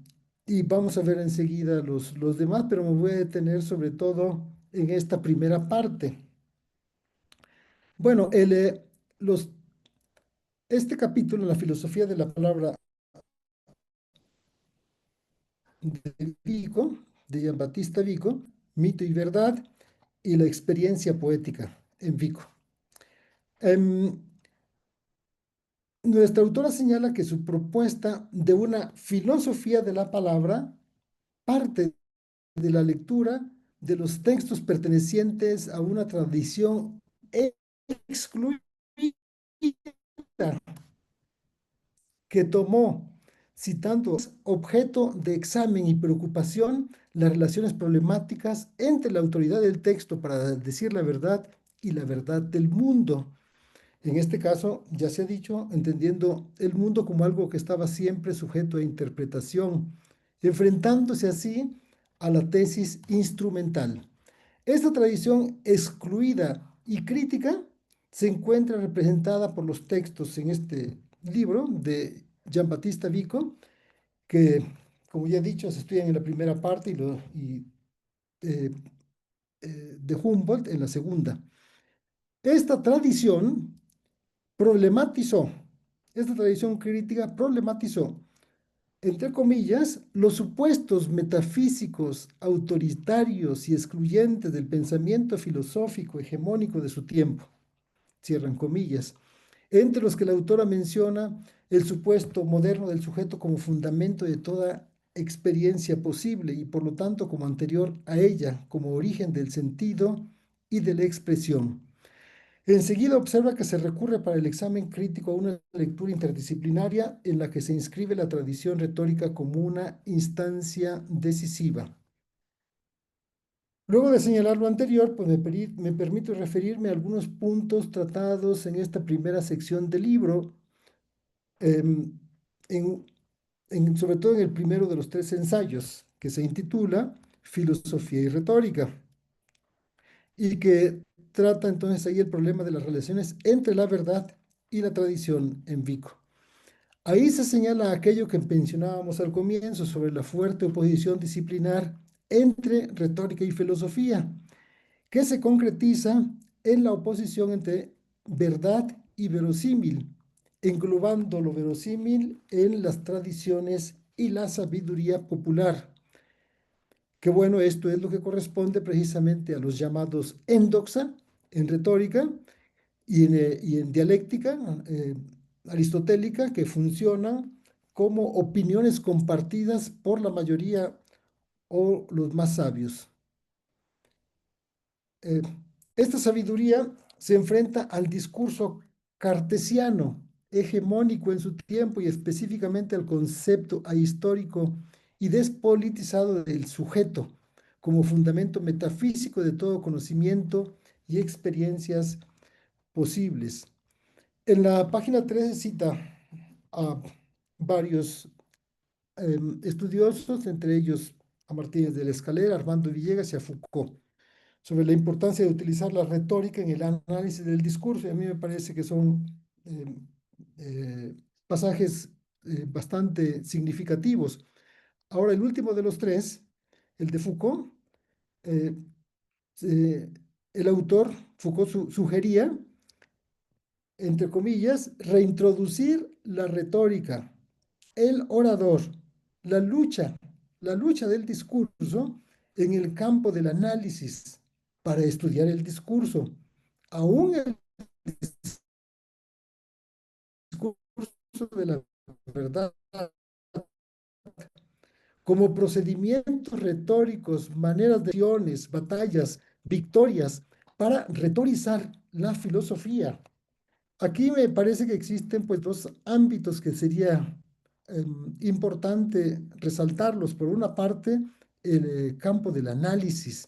y vamos a ver enseguida los demás, pero me voy a detener sobre todo en esta primera parte. Bueno, este capítulo, la filosofía de la palabra de Vico, de Giambattista Vico, Mito y Verdad, y la experiencia poética en Vico. Em, Nuestra autora señala que su propuesta de una filosofía de la palabra parte de la lectura de los textos pertenecientes a una tradición excluida que tomó, citando objeto de examen y preocupación, las relaciones problemáticas entre la autoridad del texto para decir la verdad y la verdad del mundo. En este caso, ya se ha dicho, entendiendo el mundo como algo que estaba siempre sujeto a interpretación, enfrentándose así a la tesis instrumental. Esta tradición excluida y crítica se encuentra representada por los textos en este libro de Giambattista Vico, que, como ya he dicho, se estudian en la primera parte eh, de Humboldt en la segunda. Esta tradición problematizó, esta tradición crítica problematizó, entre comillas, los supuestos metafísicos, autoritarios y excluyentes del pensamiento filosófico hegemónico de su tiempo, cierran comillas, entre los que la autora menciona el supuesto moderno del sujeto como fundamento de toda experiencia posible y por lo tanto como anterior a ella, como origen del sentido y de la expresión. Enseguida observa que se recurre para el examen crítico a una lectura interdisciplinaria en la que se inscribe la tradición retórica como una instancia decisiva. Luego de señalar lo anterior, pues me permito referirme a algunos puntos tratados en esta primera sección del libro, em, en, sobre todo en el primero de los tres ensayos, que se intitula Filosofía y Retórica, y que trata entonces ahí el problema de las relaciones entre la verdad y la tradición en Vico. Ahí se señala aquello que mencionábamos al comienzo sobre la fuerte oposición disciplinar entre retórica y filosofía, que se concretiza en la oposición entre verdad y verosímil, englobando lo verosímil en las tradiciones y la sabiduría popular. Que bueno, esto es lo que corresponde precisamente a los llamados endoxa en retórica y en dialéctica aristotélica, que funcionan como opiniones compartidas por la mayoría o los más sabios. Eh, Esta sabiduría se enfrenta al discurso cartesiano, hegemónico en su tiempo y específicamente al concepto ahistórico y despolitizado del sujeto como fundamento metafísico de todo conocimiento y experiencias posibles. En la página 13 cita a varios estudiosos, entre ellos a Martínez de la Escalera, Armando Villegas y a Foucault, sobre la importancia de utilizar la retórica en el análisis del discurso. Y a mí me parece que son eh, pasajes bastante significativos. Ahora, el último de los tres, el de Foucault, eh, eh, el autor Foucault sugería, entre comillas, reintroducir la retórica, el orador, la lucha, la lucha del discurso en el campo del análisis para estudiar el discurso, aún el discurso de la verdad, como procedimientos retóricos, maneras de acciones, batallas, victorias, para retorizar la filosofía. Aquí me parece que existen pues dos ámbitos que sería importante resaltarlos. Por una parte, el campo del análisis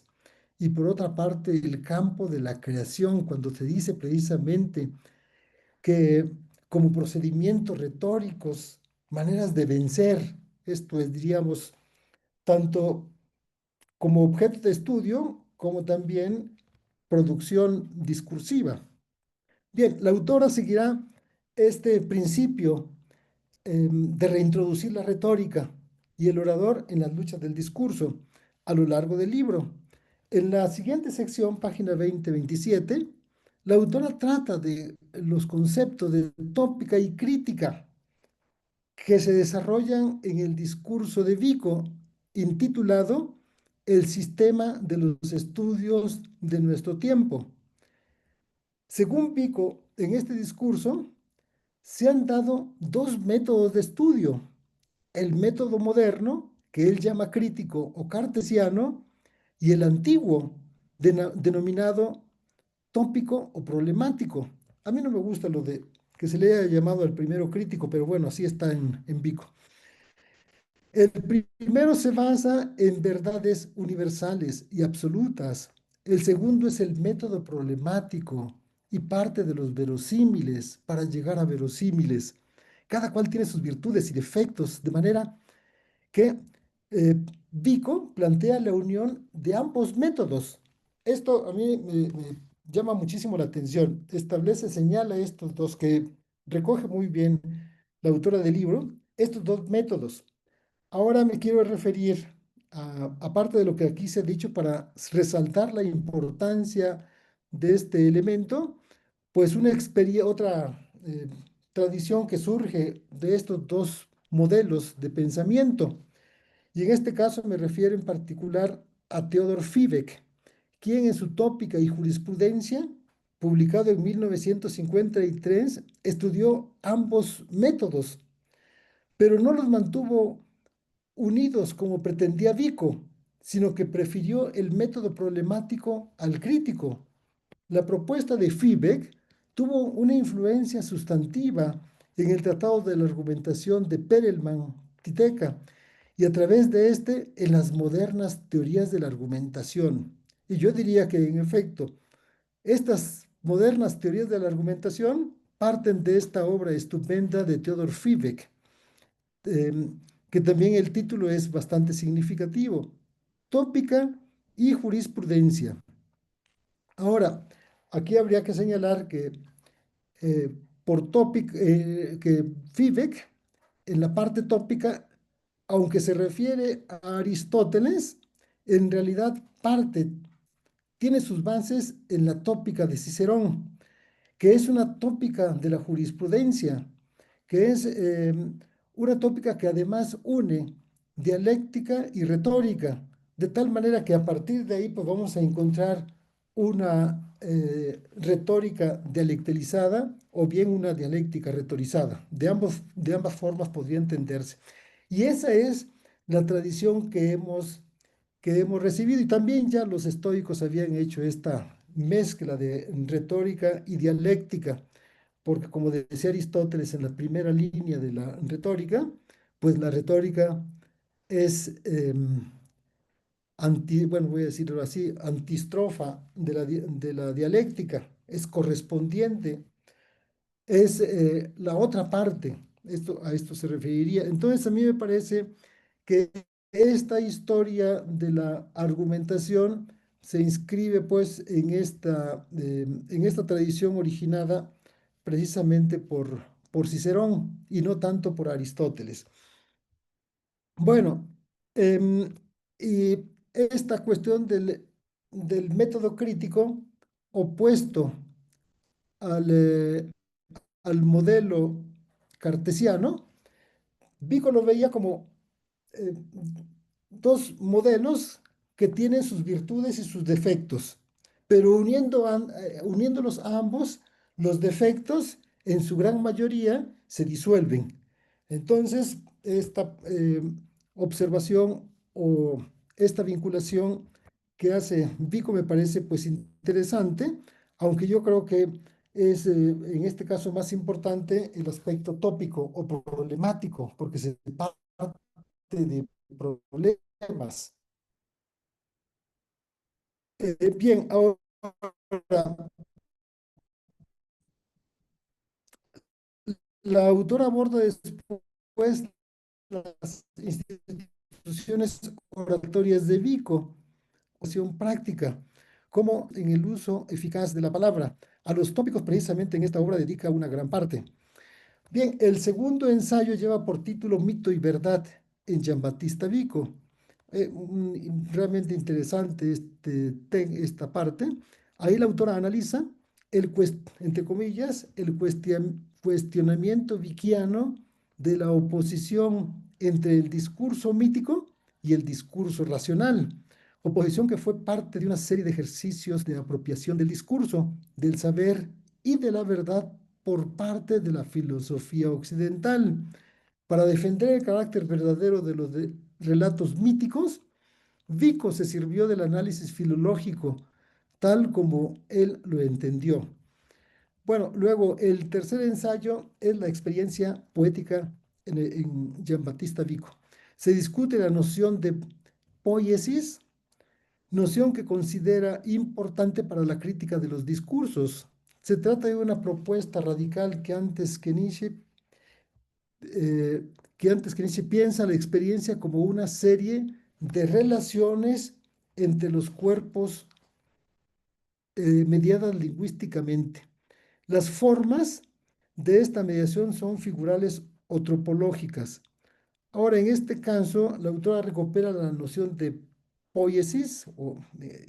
y por otra parte, el campo de la creación, cuando se dice precisamente que como procedimientos retóricos, maneras de vencer, esto es, diríamos, tanto como objeto de estudio como también producción discursiva. Bien, la autora seguirá este principio de reintroducir la retórica y el orador en las luchas del discurso a lo largo del libro. En la siguiente sección, página 20-27, la autora trata de los conceptos de tópica y crítica que se desarrollan en el discurso de Vico intitulado El sistema de los estudios de nuestro tiempo. Según Vico, en este discurso se han dado dos métodos de estudio: el método moderno, que él llama crítico o cartesiano, y el antiguo, denominado tópico o problemático. A mí no me gusta lo de que se le haya llamado al primero crítico, pero bueno, así está en Vico. El primero se basa en verdades universales y absolutas. El segundo es el método problemático y parte de los verosímiles para llegar a verosímiles. Cada cual tiene sus virtudes y defectos, de manera que eh, Vico plantea la unión de ambos métodos. Esto a mí me llama muchísimo la atención. Establece, señala estos dos que recoge muy bien la autora del libro, estos dos métodos. Ahora me quiero referir, aparte de lo que aquí se ha dicho, para resaltar la importancia de este elemento, pues una otra tradición que surge de estos dos modelos de pensamiento. Y en este caso me refiero en particular a Theodor Fiebig, quien en su Tópica y Jurisprudencia, publicado en 1953, estudió ambos métodos, pero no los mantuvo unidos como pretendía Vico, sino que prefirió el método problemático al crítico. La propuesta de Fiebig tuvo una influencia sustantiva en el Tratado de la Argumentación de Perelman, Titeca, y a través de este en las modernas teorías de la argumentación. Y yo diría que, en efecto, estas modernas teorías de la argumentación parten de esta obra estupenda de Theodor Fiebig, que también el título es bastante significativo: Tópica y Jurisprudencia. Ahora, aquí habría que señalar que eh, que Fiebig, en la parte tópica, aunque se refiere a Aristóteles, en realidad tiene sus bases en la tópica de Cicerón, que es una tópica de la jurisprudencia, que es una tópica que además une dialéctica y retórica, de tal manera que a partir de ahí pues, vamos a encontrar una retórica dialectalizada o bien una dialéctica retorizada. De ambas formas podría entenderse. Y esa es la tradición que hemos recibido, y también ya los estoicos habían hecho esta mezcla de retórica y dialéctica, porque como decía Aristóteles en la primera línea de la retórica, pues la retórica es, bueno, voy a decirlo así, antistrofa de la dialéctica, es correspondiente, es la otra parte. A esto se referiría. Entonces, a mí me parece que esta historia de la argumentación se inscribe pues en esta tradición originada precisamente por Cicerón y no tanto por Aristóteles. Bueno, em, y esta cuestión del método crítico opuesto al modelo cartesiano, Vico lo veía como eh, dos modelos que tienen sus virtudes y sus defectos, pero uniéndolos a ambos, los defectos en su gran mayoría se disuelven. Entonces, esta observación o esta vinculación que hace Vico me parece pues interesante, aunque yo creo que es en este caso más importante el aspecto tópico o problemático, porque se parte de problemas. Bien, ahora la autora aborda después las instituciones oratorias de Vico, opción práctica, como en el uso eficaz de la palabra. A los tópicos precisamente en esta obra dedica una gran parte. Bien, el segundo ensayo lleva por título Mito y Verdad en Giambattista Vico. Realmente interesante esta parte. Ahí la autora analiza entre comillas, el cuestionamiento vickiano de la oposición entre el discurso mítico y el discurso racional, oposición que fue parte de una serie de ejercicios de apropiación del discurso, del saber y de la verdad por parte de la filosofía occidental. Para defender el carácter verdadero de los relatos míticos, Vico se sirvió del análisis filológico, tal como él lo entendió. Bueno, luego el tercer ensayo es la experiencia poética en Giambattista Vico. Se discute la noción de poiesis, noción que considera importante para la crítica de los discursos. Se trata de una propuesta radical eh, que antes que Nietzsche piensa la experiencia como una serie de relaciones entre los cuerpos mediadas lingüísticamente. Las formas de esta mediación son figurales o tropológicas. Ahora, en este caso, la autora recupera la noción de poiesis o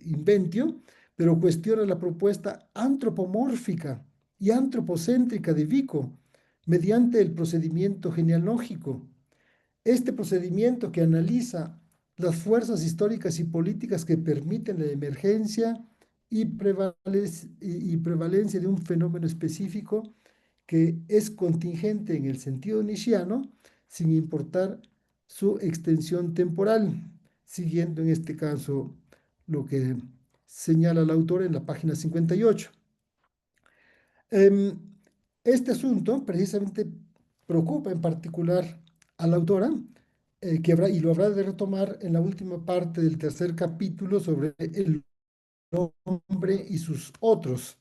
inventio, pero cuestiona la propuesta antropomórfica y antropocéntrica de Vico mediante el procedimiento genealógico. Este procedimiento que analiza las fuerzas históricas y políticas que permiten la emergencia y prevalencia de un fenómeno específico que es contingente en el sentido nietzscheano, sin importar su extensión temporal, siguiendo en este caso lo que señala el autor en la página 58. Em, este asunto precisamente preocupa en particular a la autora, y lo habrá de retomar en la última parte del tercer capítulo sobre el hombre y sus otros.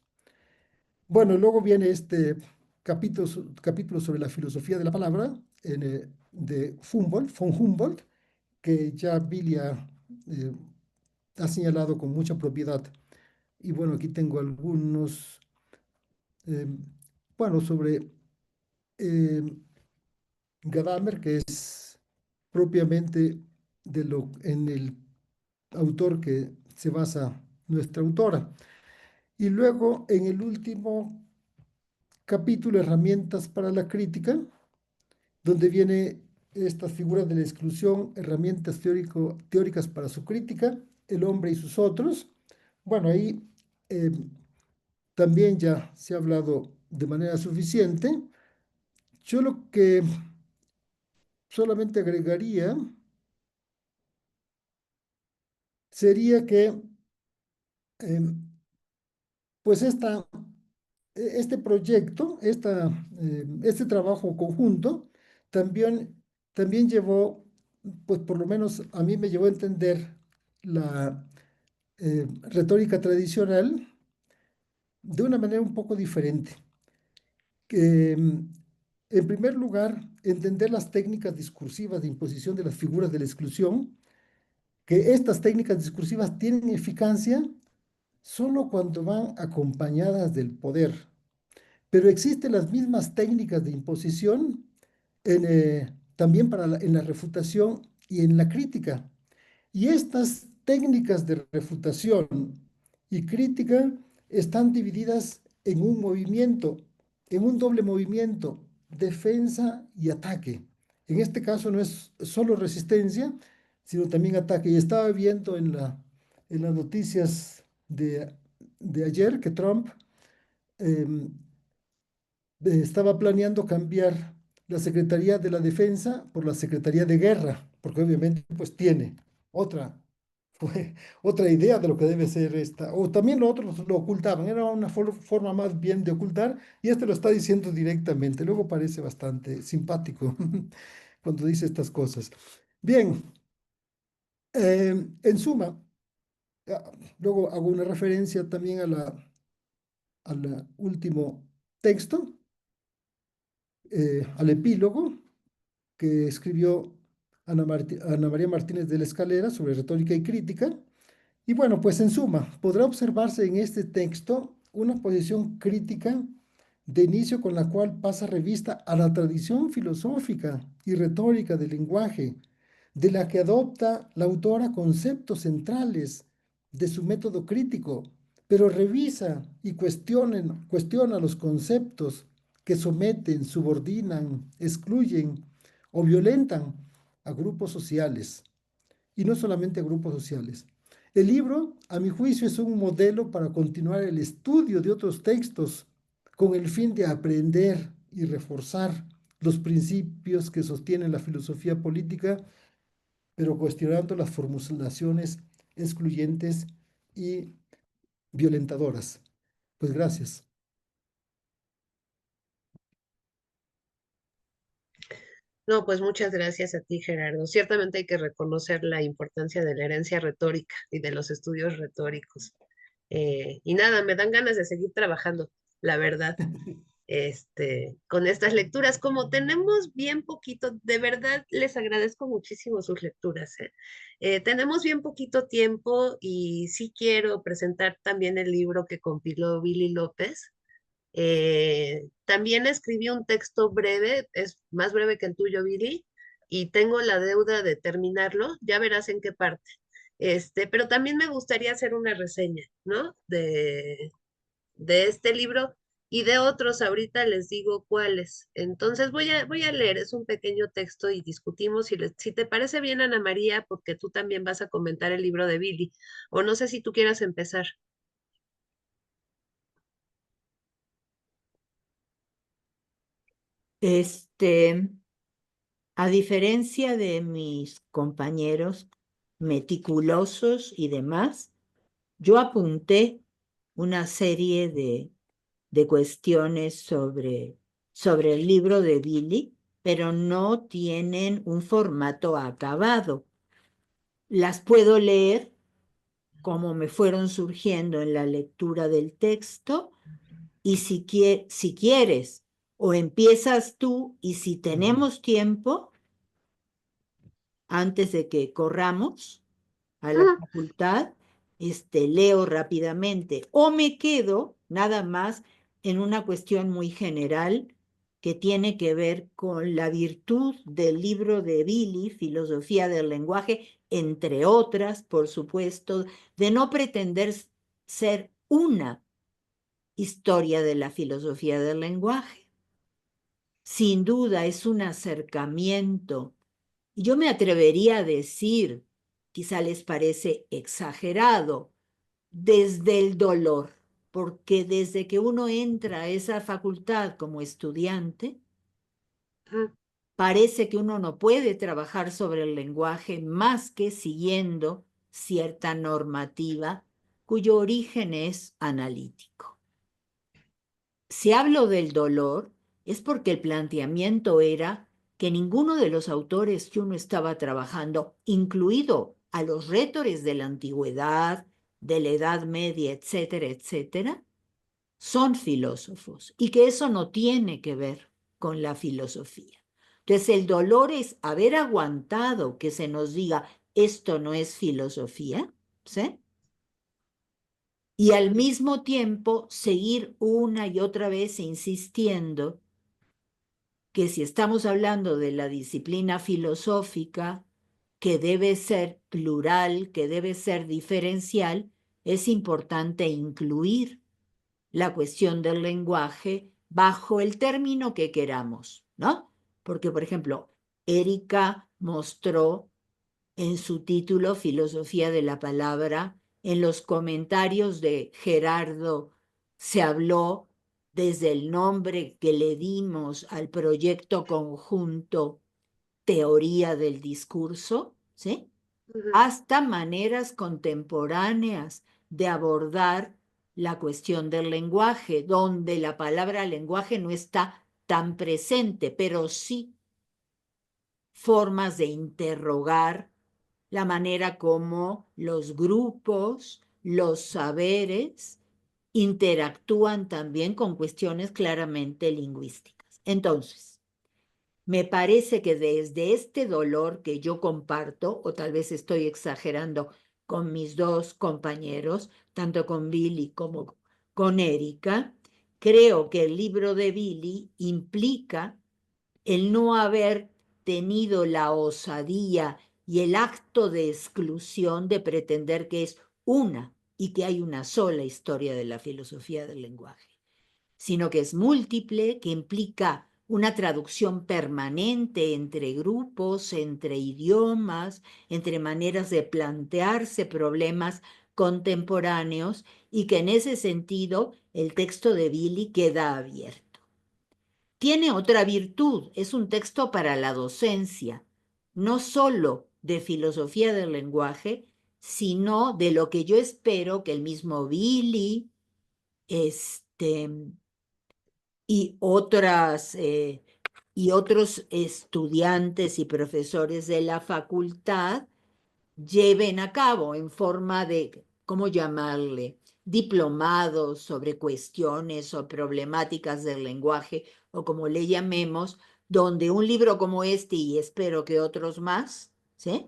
Bueno, luego viene este capítulo sobre la filosofía de la palabra de Humboldt, von Humboldt, que ya Billy ha señalado con mucha propiedad. Y bueno, aquí tengo algunos, eh, bueno, sobre eh, Gadamer, que es propiamente en el autor que se basa nuestra autora. Y luego en el último capítulo, herramientas para la crítica, donde viene estas figuras de la exclusión, herramientas teóricas para su crítica, el hombre y sus otros. Bueno, ahí eh, también ya se ha hablado de manera suficiente. Yo lo que solamente agregaría sería que em, pues este proyecto, este trabajo conjunto, también, también llevó, pues por lo menos a mí me llevó a entender la retórica tradicional de una manera un poco diferente. Que, en primer lugar, entender las técnicas discursivas de imposición de las figuras de la exclusión, que estas técnicas discursivas tienen eficacia solo cuando van acompañadas del poder. Pero existen las mismas técnicas de imposición también en la refutación y en la crítica. Y estas técnicas de refutación y crítica están divididas en un movimiento, en un doble movimiento, defensa y ataque. En este caso no es solo resistencia, sino también ataque. Y estaba viendo en las noticias de ayer que Trump em, estaba planeando cambiar la Secretaría de la Defensa por la Secretaría de Guerra, porque obviamente pues tiene otra, otra idea de lo que debe ser esta, o también los otros lo ocultaban, era una forma más bien de ocultar, y este lo está diciendo directamente, luego parece bastante simpático cuando dice estas cosas. Bien, en suma, ah, luego hago una referencia también al último texto, al epílogo que escribió Ana María Martínez de la Escalera sobre retórica y crítica. Y bueno, pues en suma, podrá observarse en este texto una posición crítica de inicio con la cual pasa revista a la tradición filosófica y retórica del lenguaje, de la que adopta la autora conceptos centrales de su método crítico, pero revisa y cuestiona los conceptos que someten, subordinan, excluyen o violentan a grupos sociales. y no solamente grupos sociales. El libro, a mi juicio, es un modelo para continuar el estudio de otros textos con el fin de aprender y reforzar los principios que sostienen la filosofía política, pero cuestionando las formulaciones excluyentes y violentadoras. Pues gracias. No, pues muchas gracias a ti, Gerardo. Ciertamente hay que reconocer la importancia de la herencia retórica y de los estudios retóricos. Y nada, me dan ganas de seguir trabajando, la verdad, con estas lecturas. Como tenemos bien poquito, de verdad les agradezco muchísimo sus lecturas, ¿eh? Tenemos bien poquito tiempo y sí quiero presentar también el libro que compiló Billy López. También escribí un texto breve, es más breve que el tuyo, Billy, y tengo la deuda de terminarlo, ya verás en qué parte. Pero también me gustaría hacer una reseña, ¿no? De este libro y de otros, ahorita les digo cuáles. Entonces voy a leer, es un pequeño texto y discutimos si te parece bien, Ana María, porque tú también vas a comentar el libro de Billy, o no sé si tú quieras empezar. Este, a diferencia de mis compañeros meticulosos y demás, yo apunté una serie de cuestiones sobre el libro de Billy, pero no tienen un formato acabado. Las puedo leer como me fueron surgiendo en la lectura del texto, y si quieres, o empiezas tú, y si tenemos tiempo, antes de que corramos a la Ah, facultad, leo rápidamente, o me quedo nada más en una cuestión muy general que tiene que ver con la virtud del libro de Billy, Filosofía del Lenguaje, entre otras, por supuesto, de no pretender ser una historia de la filosofía del lenguaje. Sin duda es un acercamiento. Yo me atrevería a decir, quizá les parece exagerado, desde el dolor, porque desde que uno entra a esa facultad como estudiante, ah, parece que uno no puede trabajar sobre el lenguaje más que siguiendo cierta normativa cuyo origen es analítico. Si hablo del dolor, es porque el planteamiento era que ninguno de los autores que uno estaba trabajando, incluido a los rétores de la antigüedad, de la Edad Media, etcétera, etcétera, son filósofos y que eso no tiene que ver con la filosofía. Entonces, el dolor es haber aguantado que se nos diga esto no es filosofía, ¿sí? Y al mismo tiempo seguir una y otra vez insistiendo que si estamos hablando de la disciplina filosófica, que debe ser plural, que debe ser diferencial, es importante incluir la cuestión del lenguaje bajo el término que queramos, ¿no? Porque, por ejemplo, Erika mostró en su título Filosofía de la Palabra, en los comentarios de Gerardo se habló desde el nombre que le dimos al proyecto conjunto Teoría del Discurso, ¿sí? ujú. Hasta maneras contemporáneas de abordar la cuestión del lenguaje, donde la palabra lenguaje no está tan presente, pero sí formas de interrogar la manera como los grupos, los saberes, interactúan también con cuestiones claramente lingüísticas. Entonces, me parece que desde este dolor que yo comparto, o tal vez estoy exagerando con mis dos compañeros, tanto con Billy como con Erika, creo que el libro de Billy implica el no haber tenido la osadía y el acto de exclusión de pretender que es una y que hay una sola historia de la filosofía del lenguaje, sino que es múltiple, que implica una traducción permanente entre grupos, entre idiomas, entre maneras de plantearse problemas contemporáneos, y que en ese sentido el texto de Billy queda abierto. Tiene otra virtud, es un texto para la docencia, no solo de filosofía del lenguaje, sino de lo que yo espero que el mismo Billy y otros estudiantes y profesores de la facultad lleven a cabo en forma de, ¿cómo llamarle?, diplomados sobre cuestiones o problemáticas del lenguaje, o como le llamemos, donde un libro como este, y espero que otros más, ¿sí?,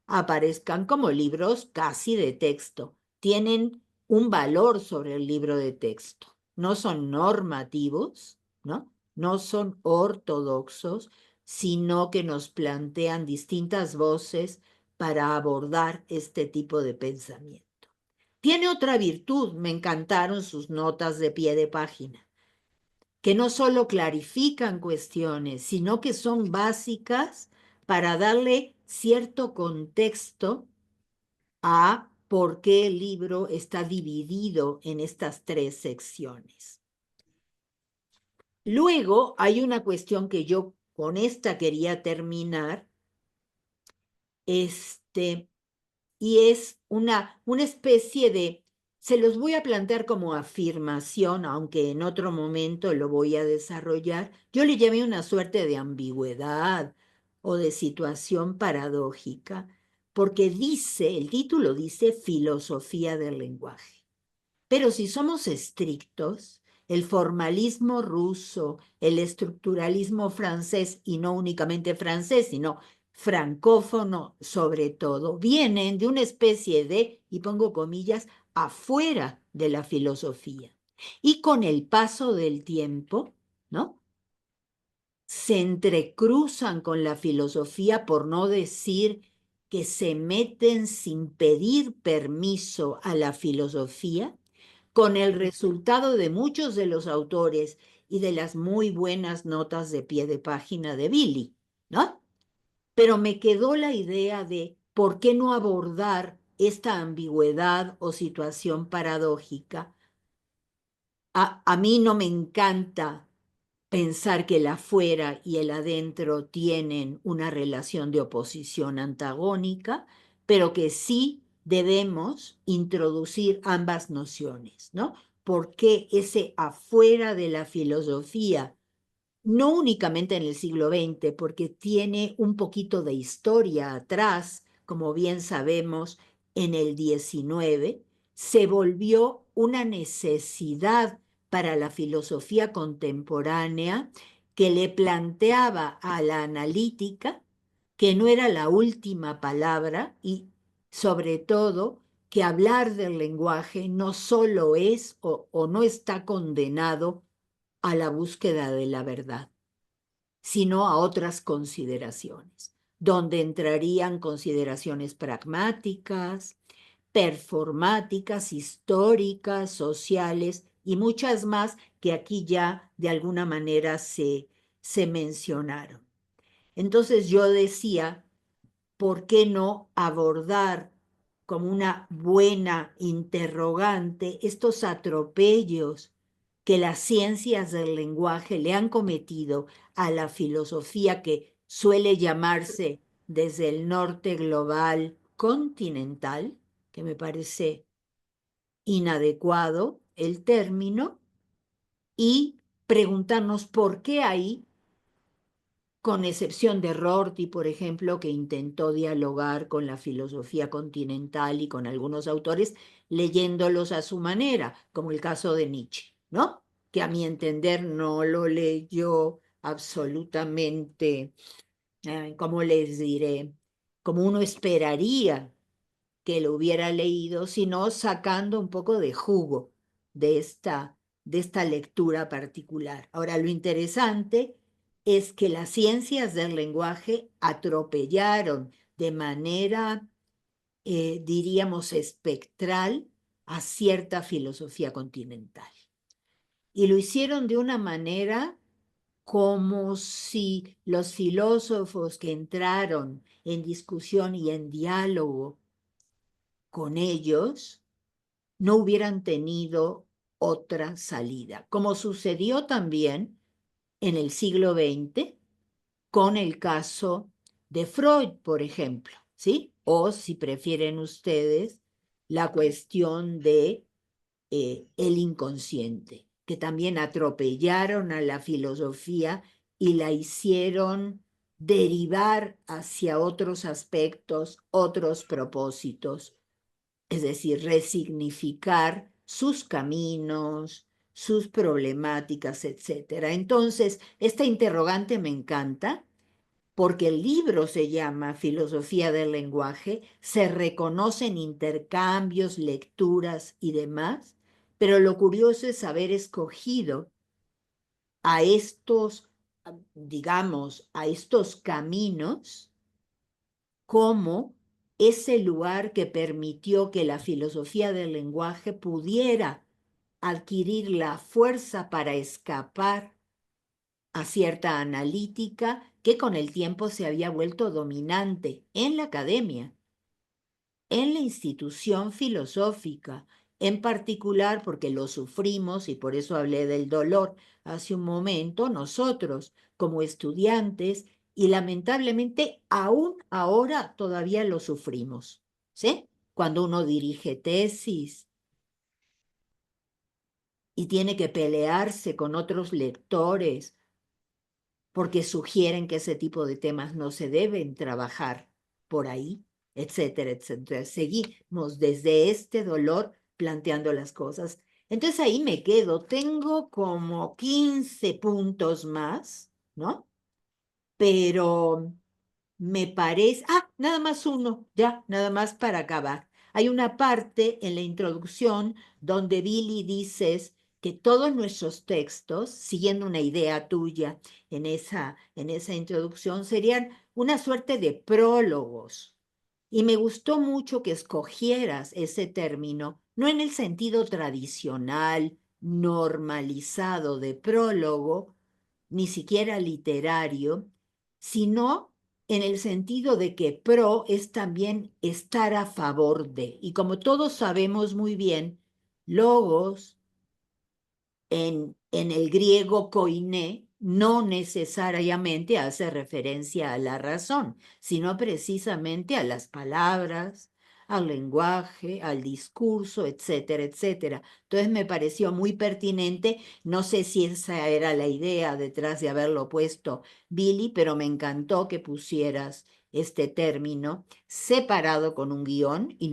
aparezcan como libros casi de texto. Tienen un valor sobre el libro de texto. No son normativos, ¿no? No son ortodoxos, sino que nos plantean distintas voces para abordar este tipo de pensamiento. Tiene otra virtud, me encantaron sus notas de pie de página, que no solo clarifican cuestiones, sino que son básicas para darle cierto contexto a por qué el libro está dividido en estas 3 secciones. Luego hay una cuestión que yo con esta quería terminar, y es una especie de, se los voy a plantear como afirmación, aunque en otro momento lo voy a desarrollar. Yo le llamé una suerte de ambigüedad o de situación paradójica, porque el título dice filosofía del lenguaje. Pero si somos estrictos, el formalismo ruso, el estructuralismo francés, y no únicamente francés, sino francófono sobre todo, vienen de una especie de, y pongo comillas, afuera de la filosofía. Y con el paso del tiempo, ¿no?, se entrecruzan con la filosofía, por no decir que se meten sin pedir permiso a la filosofía, con el resultado de muchos de los autores y de las muy buenas notas de pie de página de Billy, ¿no? Pero me quedó la idea de por qué no abordar esta ambigüedad o situación paradójica. A mí no me encanta pensar que el afuera y el adentro tienen una relación de oposición antagónica, pero que sí debemos introducir ambas nociones, ¿no? Porque ese afuera de la filosofía, no únicamente en el siglo XX, porque tiene un poquito de historia atrás, como bien sabemos, en el XIX, se volvió una necesidad para la filosofía contemporánea, que le planteaba a la analítica que no era la última palabra, y sobre todo que hablar del lenguaje no solo es o no está condenado a la búsqueda de la verdad, sino a otras consideraciones, donde entrarían consideraciones pragmáticas, performáticas, históricas, sociales y muchas más que aquí ya de alguna manera se mencionaron. Entonces yo decía, ¿por qué no abordar como una buena interrogante estos atropellos que las ciencias del lenguaje le han cometido a la filosofía, que suele llamarse desde el norte global continental, que me parece inadecuado el término, y preguntarnos por qué ahí, con excepción de Rorty, por ejemplo, que intentó dialogar con la filosofía continental y con algunos autores, leyéndolos a su manera, como el caso de Nietzsche, ¿no?, que a mi entender no lo leyó absolutamente, ¿cómo les diré?, como uno esperaría que lo hubiera leído, sino sacando un poco de jugo de esta lectura particular. Ahora, lo interesante es que las ciencias del lenguaje atropellaron de manera, diríamos, espectral a cierta filosofía continental. Y lo hicieron de una manera como si los filósofos que entraron en discusión y en diálogo con ellos no hubieran tenido otra salida, como sucedió también en el siglo XX con el caso de Freud, por ejemplo, ¿sí? O si prefieren ustedes, la cuestión de el inconsciente, que también atropellaron a la filosofía y la hicieron derivar hacia otros aspectos, otros propósitos, es decir, resignificar sus caminos, sus problemáticas, etc. Entonces, esta interrogante me encanta porque el libro se llama Filosofía del Lenguaje, se reconocen intercambios, lecturas y demás, pero lo curioso es haber escogido a estos, digamos, a estos caminos como ese lugar que permitió que la filosofía del lenguaje pudiera adquirir la fuerza para escapar a cierta analítica que con el tiempo se había vuelto dominante en la academia, en la institución filosófica, en particular porque lo sufrimos y por eso hablé del dolor hace un momento, nosotros como estudiantes y lamentablemente aún ahora todavía lo sufrimos, ¿sí? Cuando uno dirige tesis y tiene que pelearse con otros lectores porque sugieren que ese tipo de temas no se deben trabajar por ahí, etcétera, etcétera. Seguimos desde este dolor planteando las cosas. Entonces ahí me quedo. Tengo como 15 puntos más, ¿no? Pero me parece, nada más uno, ya, nada más para acabar. Hay una parte en la introducción donde Billy dices que todos nuestros textos, siguiendo una idea tuya en esa introducción, serían una suerte de prólogos. Y me gustó mucho que escogieras ese término, no en el sentido tradicional, normalizado de prólogo, ni siquiera literario, sino en el sentido de que pro es también estar a favor de. Y como todos sabemos muy bien, logos en el griego koiné no necesariamente hace referencia a la razón, sino precisamente a las palabras, al lenguaje, al discurso, etcétera, etcétera. Entonces me pareció muy pertinente, no sé si esa era la idea detrás de haberlo puesto Billy, pero me encantó que pusieras este término separado con un guión y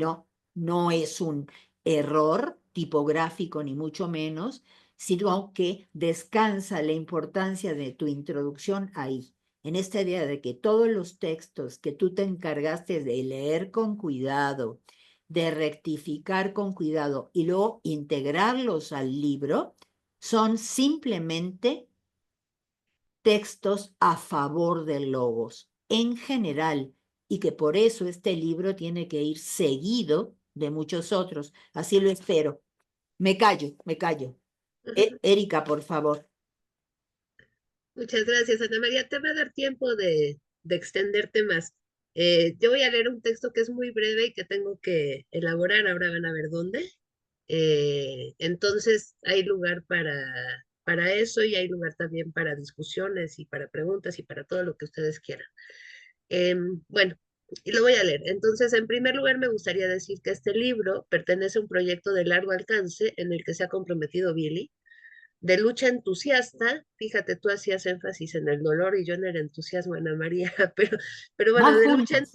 no es un error tipográfico ni mucho menos, sino que descansa la importancia de tu introducción ahí, en esta idea de que todos los textos que tú te encargaste de leer con cuidado, de rectificar con cuidado y luego integrarlos al libro, son simplemente textos a favor del logos en general y que por eso este libro tiene que ir seguido de muchos otros. Así lo espero. Me callo, me callo. Erika, por favor. Muchas gracias, Ana María. Te va a dar tiempo de extenderte más. Yo voy a leer un texto que es muy breve y que tengo que elaborar. Ahora van a ver dónde. Entonces, hay lugar para eso y hay lugar también para discusiones y para preguntas y para todo lo que ustedes quieran. Bueno, y lo voy a leer. Entonces, en primer lugar, me gustaría decir que este libro pertenece a un proyecto de largo alcance en el que se ha comprometido Billy de lucha entusiasta, fíjate, tú hacías énfasis en el dolor y yo en el entusiasmo, Ana María, pero bueno, Más juntas.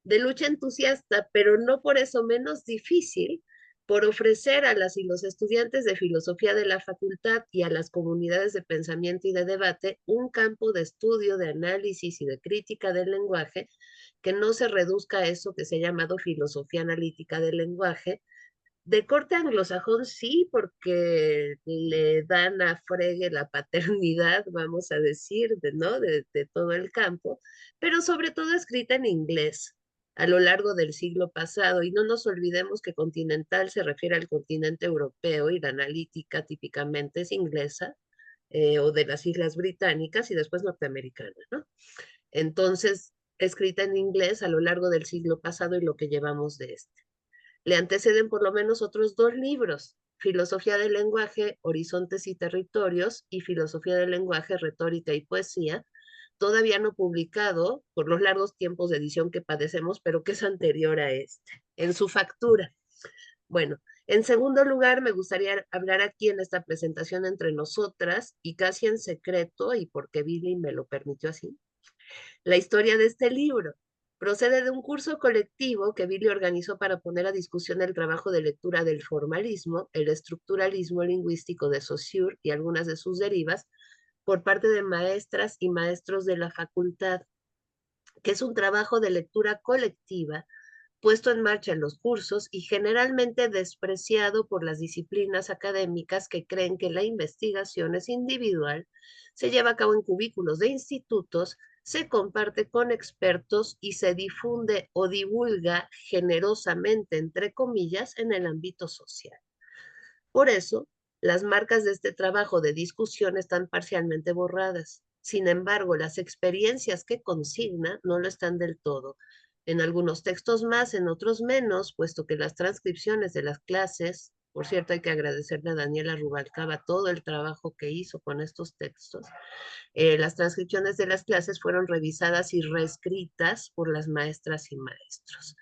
de lucha entusiasta, pero no por eso menos difícil, por ofrecer a las y los estudiantes de filosofía de la facultad y a las comunidades de pensamiento y de debate un campo de estudio, de análisis y de crítica del lenguaje que no se reduzca a eso que se ha llamado filosofía analítica del lenguaje, de corte anglosajón sí, porque le dan a Frege la paternidad, vamos a decir, ¿no? De todo el campo, pero sobre todo escrita en inglés a lo largo del siglo pasado. Y no nos olvidemos que continental se refiere al continente europeo y la analítica típicamente es inglesa. o de las Islas Británicas y después norteamericana, ¿no? Entonces, escrita en inglés a lo largo del siglo pasado y lo que llevamos de este. Le anteceden por lo menos otros 2 libros, Filosofía del lenguaje, Horizontes y Territorios, y Filosofía del lenguaje, Retórica y Poesía, todavía no publicado por los largos tiempos de edición que padecemos, pero que es anterior a este, en su factura. Bueno, en segundo lugar, me gustaría hablar aquí en esta presentación entre nosotras y casi en secreto, y porque Billy me lo permitió así, la historia de este libro. Procede de un curso colectivo que Billy organizó para poner a discusión el trabajo de lectura del formalismo, el estructuralismo lingüístico de Saussure y algunas de sus derivas, por parte de maestras y maestros de la facultad, que es un trabajo de lectura colectiva puesto en marcha en los cursos y generalmente despreciado por las disciplinas académicas que creen que la investigación es individual, se lleva a cabo en cubículos de institutos, se comparte con expertos y se difunde o divulga generosamente, entre comillas, en el ámbito social. Por eso, las marcas de este trabajo de discusión están parcialmente borradas. Sin embargo, las experiencias que consigna no lo están del todo. En algunos textos más, en otros menos, puesto que las transcripciones de las clases, por cierto, hay que agradecerle a Daniela Rubalcaba todo el trabajo que hizo con estos textos, las transcripciones de las clases fueron revisadas y reescritas por las maestras y maestros.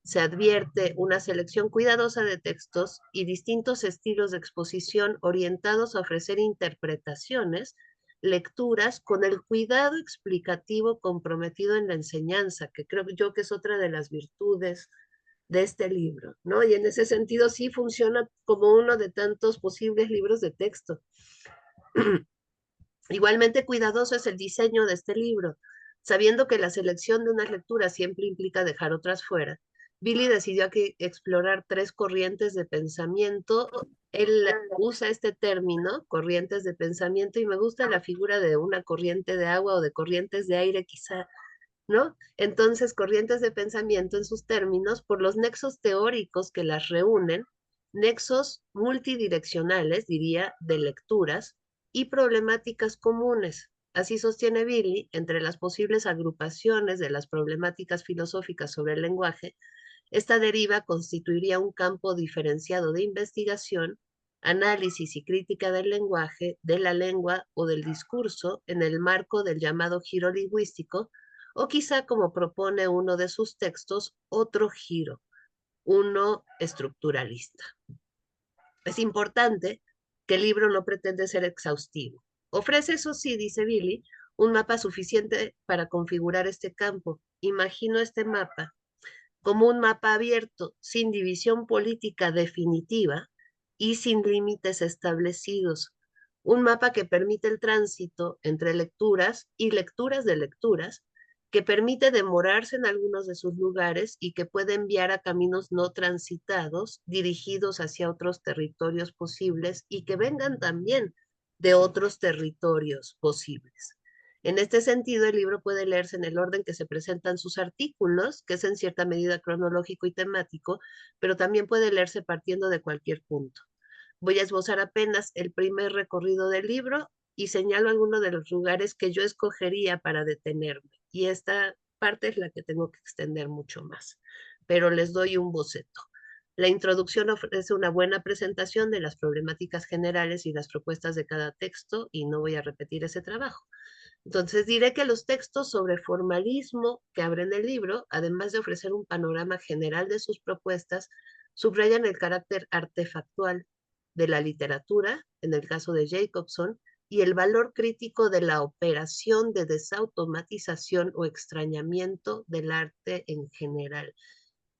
Se advierte una selección cuidadosa de textos y distintos estilos de exposición orientados a ofrecer interpretaciones, lecturas con el cuidado explicativo comprometido en la enseñanza, que creo yo que es otra de las virtudes de este libro, ¿no? Y en ese sentido sí funciona como uno de tantos posibles libros de texto. Igualmente cuidadoso es el diseño de este libro. Sabiendo que la selección de unas lecturas siempre implica dejar otras fuera, Billy decidió aquí explorar 3 corrientes de pensamiento. Él usa este término, corrientes de pensamiento, y me gusta la figura de una corriente de agua o de corrientes de aire quizá, ¿no? Entonces, corrientes de pensamiento en sus términos por los nexos teóricos que las reúnen, nexos multidireccionales, diría, de lecturas y problemáticas comunes. Así sostiene Billy, entre las posibles agrupaciones de las problemáticas filosóficas sobre el lenguaje, esta deriva constituiría un campo diferenciado de investigación, análisis y crítica del lenguaje, de la lengua o del discurso en el marco del llamado giro lingüístico, o quizá, como propone uno de sus textos, otro giro, uno estructuralista. Es importante que el libro no pretende ser exhaustivo. Ofrece, eso sí, dice Billy, un mapa suficiente para configurar este campo. Imagino este mapa como un mapa abierto, sin división política definitiva y sin límites establecidos. Un mapa que permite el tránsito entre lecturas y lecturas de lecturas, que permite demorarse en algunos de sus lugares y que puede enviar a caminos no transitados, dirigidos hacia otros territorios posibles y que vengan también de otros territorios posibles. En este sentido, el libro puede leerse en el orden que se presentan sus artículos, que es en cierta medida cronológico y temático, pero también puede leerse partiendo de cualquier punto. Voy a esbozar apenas el primer recorrido del libro y señalo algunos de los lugares que yo escogería para detenerme. Y esta parte es la que tengo que extender mucho más, pero les doy un boceto. La introducción ofrece una buena presentación de las problemáticas generales y las propuestas de cada texto, y no voy a repetir ese trabajo. Entonces diré que los textos sobre formalismo que abren el libro, además de ofrecer un panorama general de sus propuestas, subrayan el carácter artefactual de la literatura, en el caso de Jacobson, y el valor crítico de la operación de desautomatización o extrañamiento del arte en general.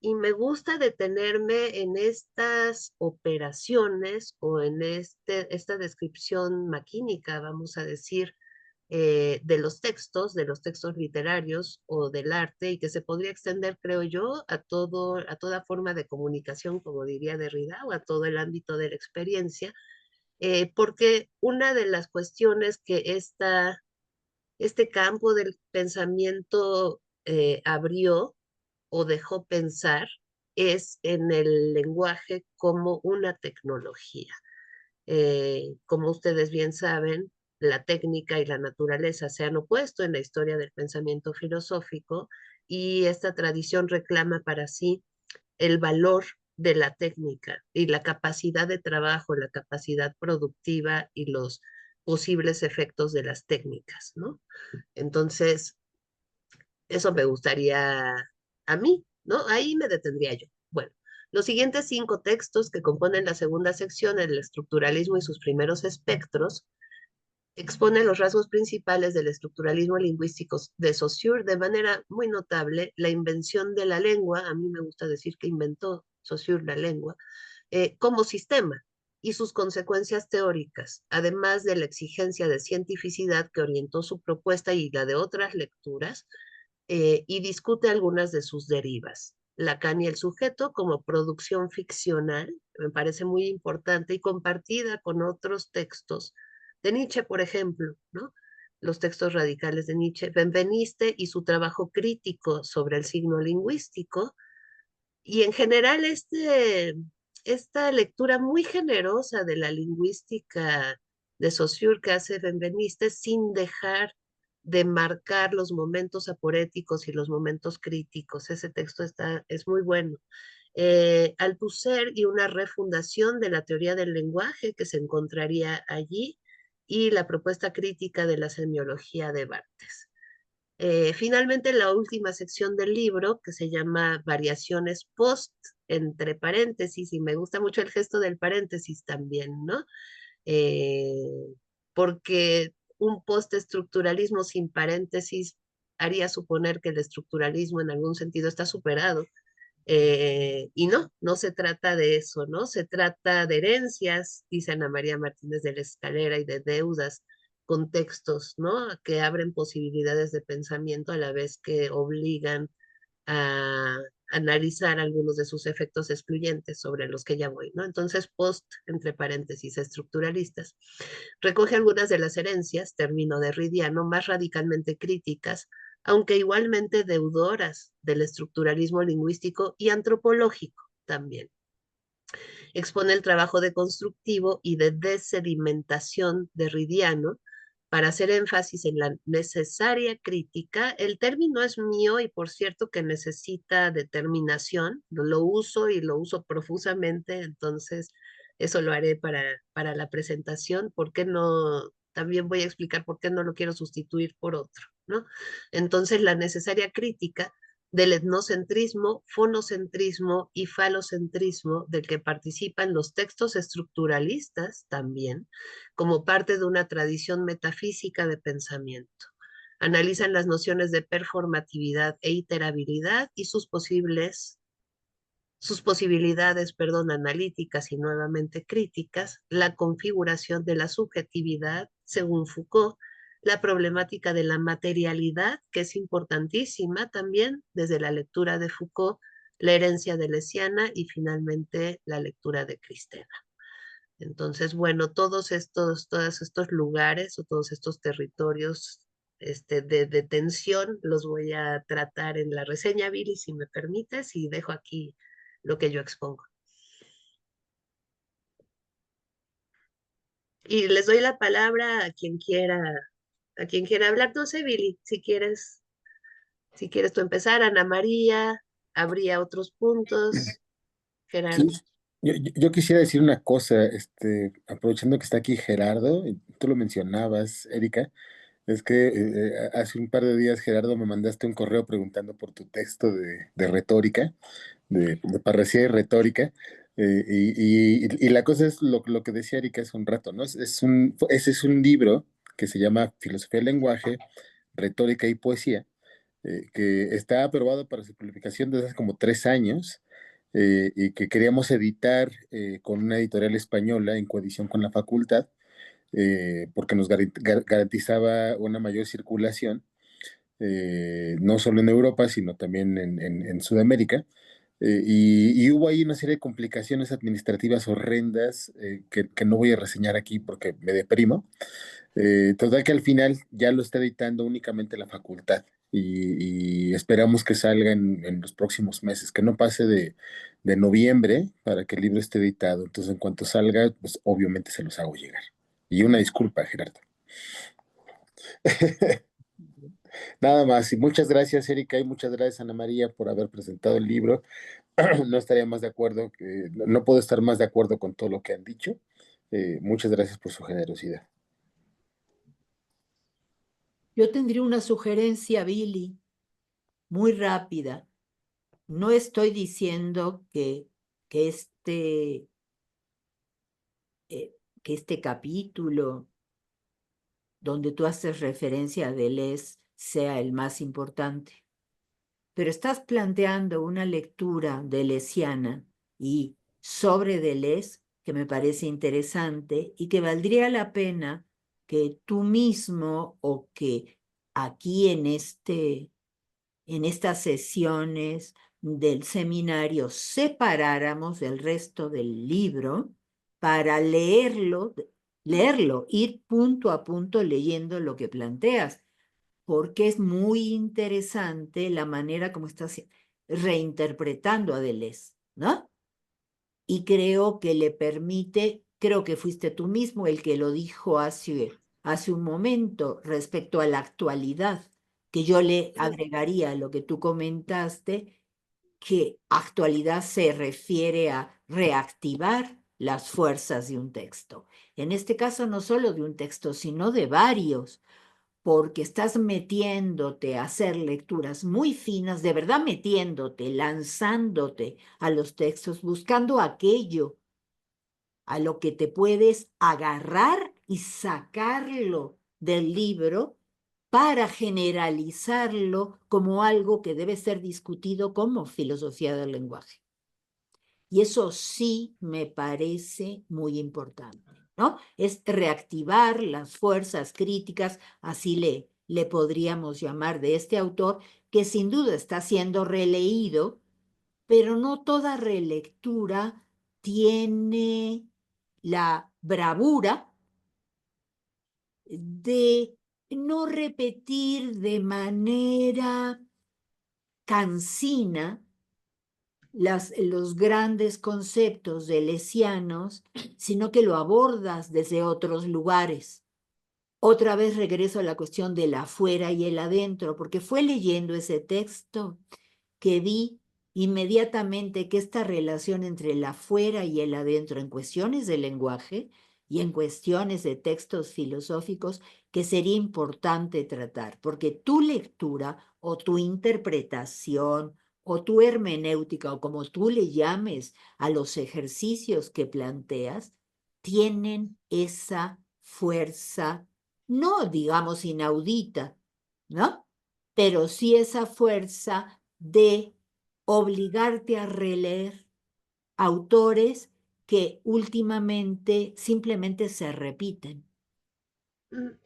Y me gusta detenerme en estas operaciones o en esta descripción maquínica, vamos a decir, de los textos literarios o del arte, y que se podría extender, creo yo, a toda forma de comunicación, como diría Derrida, o a todo el ámbito de la experiencia, porque una de las cuestiones que este campo del pensamiento abrió o dejó pensar es en el lenguaje como una tecnología. Como ustedes bien saben, la técnica y la naturaleza se han opuesto en la historia del pensamiento filosófico y esta tradición reclama para sí el valor de la técnica y la capacidad de trabajo, la capacidad productiva y los posibles efectos de las técnicas, ¿no? Entonces, eso me gustaría a mí, ¿no? Ahí me detendría yo. Bueno, los siguientes 5 textos que componen la segunda sección, el estructuralismo y sus primeros espectros, expone los rasgos principales del estructuralismo lingüístico de Saussure de manera muy notable, la invención de la lengua, a mí me gusta decir que inventó Saussure la lengua, como sistema y sus consecuencias teóricas, además de la exigencia de cientificidad que orientó su propuesta y la de otras lecturas, y discute algunas de sus derivas. Lacan y el sujeto como producción ficcional, me parece muy importante y compartida con otros textos de Nietzsche, por ejemplo, ¿no? Los textos radicales de Nietzsche, Benveniste y su trabajo crítico sobre el signo lingüístico, y en general esta lectura muy generosa de la lingüística de Saussure que hace Benveniste sin dejar de marcar los momentos aporéticos y los momentos críticos. Ese texto es muy bueno. Althusser y una refundación de la teoría del lenguaje que se encontraría allí y la propuesta crítica de la semiología de Barthes. Finalmente, la última sección del libro, que se llama Variaciones post, entre paréntesis, y me gusta mucho el gesto del paréntesis también, ¿no? Eh, Porque un postestructuralismo sin paréntesis haría suponer que el estructuralismo en algún sentido está superado. Y no se trata de eso, ¿no? Se trata de herencias, dice Ana María Martínez de la Escalera, y de deudas, contextos, ¿no? Que abren posibilidades de pensamiento a la vez que obligan a analizar algunos de sus efectos excluyentes sobre los que ya voy, ¿no? Entonces, post, entre paréntesis, estructuralistas, recoge algunas de las herencias, término derridiano, más radicalmente críticas, aunque igualmente deudoras del estructuralismo lingüístico y antropológico también. Expone el trabajo deconstructivo y de desedimentación derridiano para hacer énfasis en la necesaria crítica. El término es mío y por cierto que necesita determinación, lo uso y lo uso profusamente, entonces eso lo haré para la presentación. ¿Por qué no? También voy a explicar por qué no lo quiero sustituir por otro, ¿no? Entonces, la necesaria crítica del etnocentrismo, fonocentrismo y falocentrismo del que participan los textos estructuralistas también, como parte de una tradición metafísica de pensamiento. Analizan las nociones de performatividad e iterabilidad y sus posibilidades, analíticas y nuevamente críticas, la configuración de la subjetividad, según Foucault, la problemática de la materialidad, que es importantísima también desde la lectura de Foucault, la herencia de Lesiana y finalmente la lectura de Cristeva. Entonces, bueno, todos estos lugares o todos estos territorios de tensión los voy a tratar en la reseña, Billy, si me permites, y dejo aquí lo que yo expongo. Y les doy la palabra a quien quiera hablar. No sé, Billy, si quieres tú empezar, Ana María, habría otros puntos, Sí, Gerardo. yo quisiera decir una cosa, aprovechando que está aquí Gerardo, y tú lo mencionabas, Erika, es que hace un par de días, Gerardo, me mandaste un correo preguntando por tu texto de retórica, de parresía y retórica, y la cosa es lo que decía Erika hace un rato, ¿no? Ese es un libro que se llama Filosofía del Lenguaje, Retórica y Poesía, que está aprobado para su publicación desde hace como 3 años, y que queríamos editar con una editorial española en coedición con la facultad, porque nos garantizaba una mayor circulación, no solo en Europa, sino también en Sudamérica. Y hubo ahí una serie de complicaciones administrativas horrendas, que no voy a reseñar aquí porque me deprimo. Total que al final ya lo está editando únicamente la facultad, y esperamos que salga en los próximos meses, que no pase de noviembre para que el libro esté editado. Entonces, en cuanto salga, pues obviamente se los hago llegar. Y una disculpa, Gerardo. Nada más, y muchas gracias, Erika, y muchas gracias, Ana María, por haber presentado el libro. No estaría más de acuerdo, no puedo estar más de acuerdo con todo lo que han dicho. Muchas gracias por su generosidad. Yo tendría una sugerencia, Billy, muy rápida. No estoy diciendo que este, que este capítulo donde tú haces referencia a Deleuze sea el más importante, pero estás planteando una lectura deleuziana y sobre Deleuze que me parece interesante y que valdría la pena que tú mismo o que aquí en estas sesiones del seminario separáramos del resto del libro para leerlo, ir punto a punto leyendo lo que planteas, porque es muy interesante la manera como estás reinterpretando a Deleuze, ¿no? Y creo que le permite, creo que fuiste tú mismo el que lo dijo hace un momento respecto a la actualidad, que yo le agregaría a lo que tú comentaste, que actualidad se refiere a reactivar las fuerzas de un texto. En este caso, no solo de un texto, sino de varios, porque estás metiéndote a hacer lecturas muy finas, de verdad metiéndote, lanzándote a los textos, buscando aquello a lo que te puedes agarrar y sacarlo del libro para generalizarlo como algo que debe ser discutido como filosofía del lenguaje. Y eso sí me parece muy importante, ¿no? Es reactivar las fuerzas críticas, así le podríamos llamar, de este autor, que sin duda está siendo releído, pero no toda relectura tiene la bravura de no repetir de manera cansina los grandes conceptos deleuzianos, sino que lo abordas desde otros lugares. Otra vez regreso a la cuestión del afuera y el adentro, porque fue leyendo ese texto que vi inmediatamente que esta relación entre el afuera y el adentro en cuestiones de lenguaje y en cuestiones de textos filosóficos que sería importante tratar, porque tu lectura o tu interpretación o tu hermenéutica o como tú le llames a los ejercicios que planteas, tienen esa fuerza, no digamos inaudita, ¿no? Pero sí esa fuerza de obligarte a releer autores que últimamente simplemente se repiten,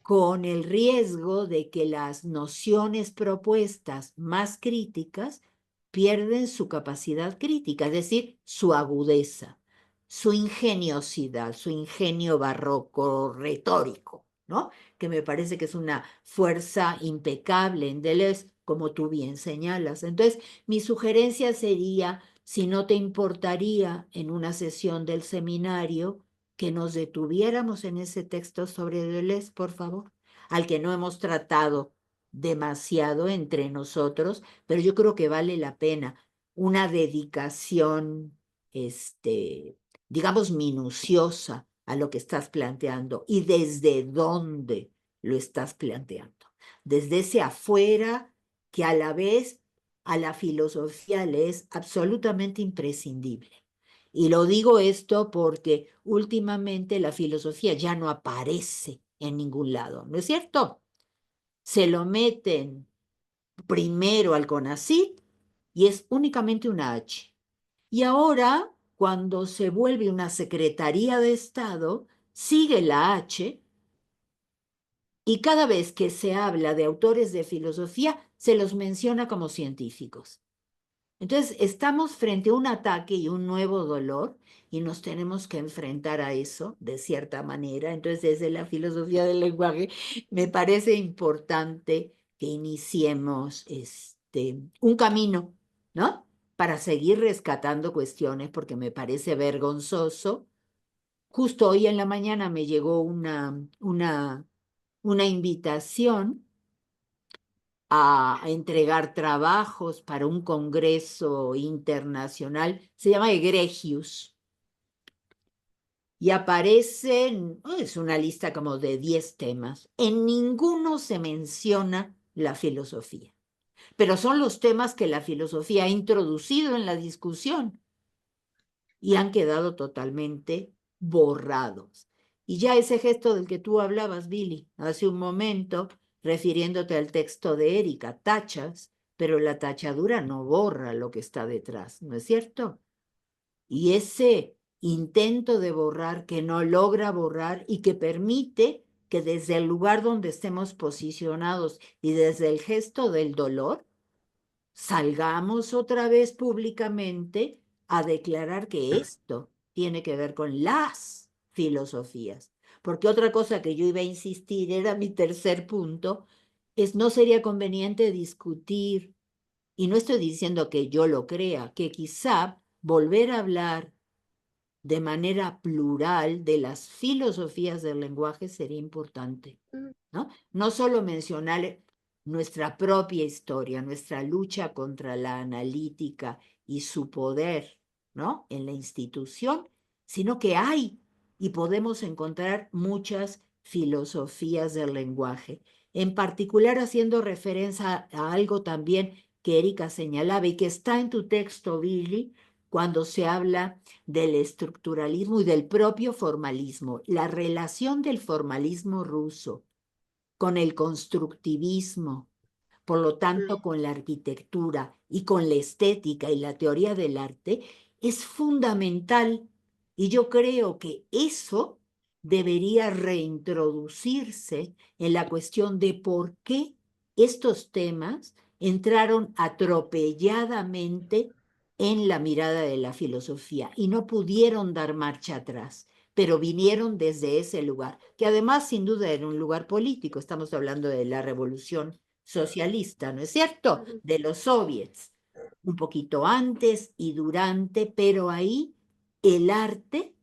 con el riesgo de que las nociones propuestas más críticas pierden su capacidad crítica, es decir, su agudeza, su ingeniosidad, su ingenio barroco retórico, ¿no? Que me parece que es una fuerza impecable en Deleuze, como tú bien señalas. Entonces, mi sugerencia sería, si no te importaría en una sesión del seminario, que nos detuviéramos en ese texto sobre Deleuze, por favor, al que no hemos tratado demasiado entre nosotros, pero yo creo que vale la pena una dedicación, digamos, minuciosa a lo que estás planteando y desde dónde lo estás planteando. Desde ese afuera que a la vez a la filosofía le es absolutamente imprescindible. Y lo digo esto porque últimamente la filosofía ya no aparece en ningún lado, ¿no es cierto? Se lo meten primero al CONACYT y es únicamente una H. Y ahora, cuando se vuelve una Secretaría de Estado, sigue la H y cada vez que se habla de autores de filosofía, se los menciona como científicos. Entonces, estamos frente a un ataque y un nuevo dolor y nos tenemos que enfrentar a eso de cierta manera. Entonces, desde la filosofía del lenguaje, me parece importante que iniciemos un camino, ¿no? Para seguir rescatando cuestiones, porque me parece vergonzoso. Justo hoy en la mañana me llegó una invitación a entregar trabajos para un congreso internacional, se llama Egregius, y aparecen, es una lista como de 10 temas, en ninguno se menciona la filosofía, pero son los temas que la filosofía ha introducido en la discusión y han quedado totalmente borrados. Y ya ese gesto del que tú hablabas, Billy, hace un momento, refiriéndote al texto de Erika, tachas, pero la tachadura no borra lo que está detrás, ¿no es cierto? Y ese intento de borrar que no logra borrar y que permite que desde el lugar donde estemos posicionados y desde el gesto del dolor, salgamos otra vez públicamente a declarar que esto tiene que ver con las filosofías. Porque otra cosa que yo iba a insistir, era mi tercer punto, es no sería conveniente discutir, y no estoy diciendo que yo lo crea, que quizá volver a hablar de manera plural de las filosofías del lenguaje sería importante, ¿no? No solo mencionar nuestra propia historia, nuestra lucha contra la analítica y su poder, ¿no? En la institución, sino que hay y podemos encontrar muchas filosofías del lenguaje, en particular haciendo referencia a algo también que Erika señalaba y que está en tu texto, Billy, cuando se habla del estructuralismo y del propio formalismo, la relación del formalismo ruso con el constructivismo, por lo tanto con la arquitectura y con la estética y la teoría del arte, es fundamental. Y yo creo que eso debería reintroducirse en la cuestión de por qué estos temas entraron atropelladamente en la mirada de la filosofía y no pudieron dar marcha atrás, pero vinieron desde ese lugar, que además sin duda era un lugar político. Estamos hablando de la revolución socialista, ¿no es cierto? De los soviets, un poquito antes y durante, pero ahí el arte,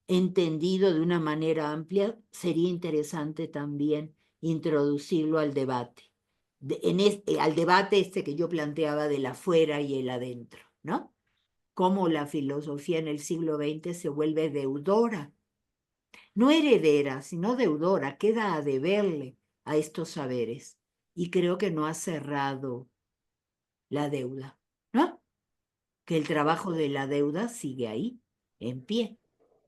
entendido de una manera amplia, sería interesante también introducirlo al debate, al debate este que yo planteaba del afuera y el adentro, ¿no? Cómo la filosofía en el siglo XX se vuelve deudora, no heredera, sino deudora, queda a deberle a estos saberes. Y creo que no ha cerrado la deuda, ¿no? Que el trabajo de la deuda sigue ahí, en pie.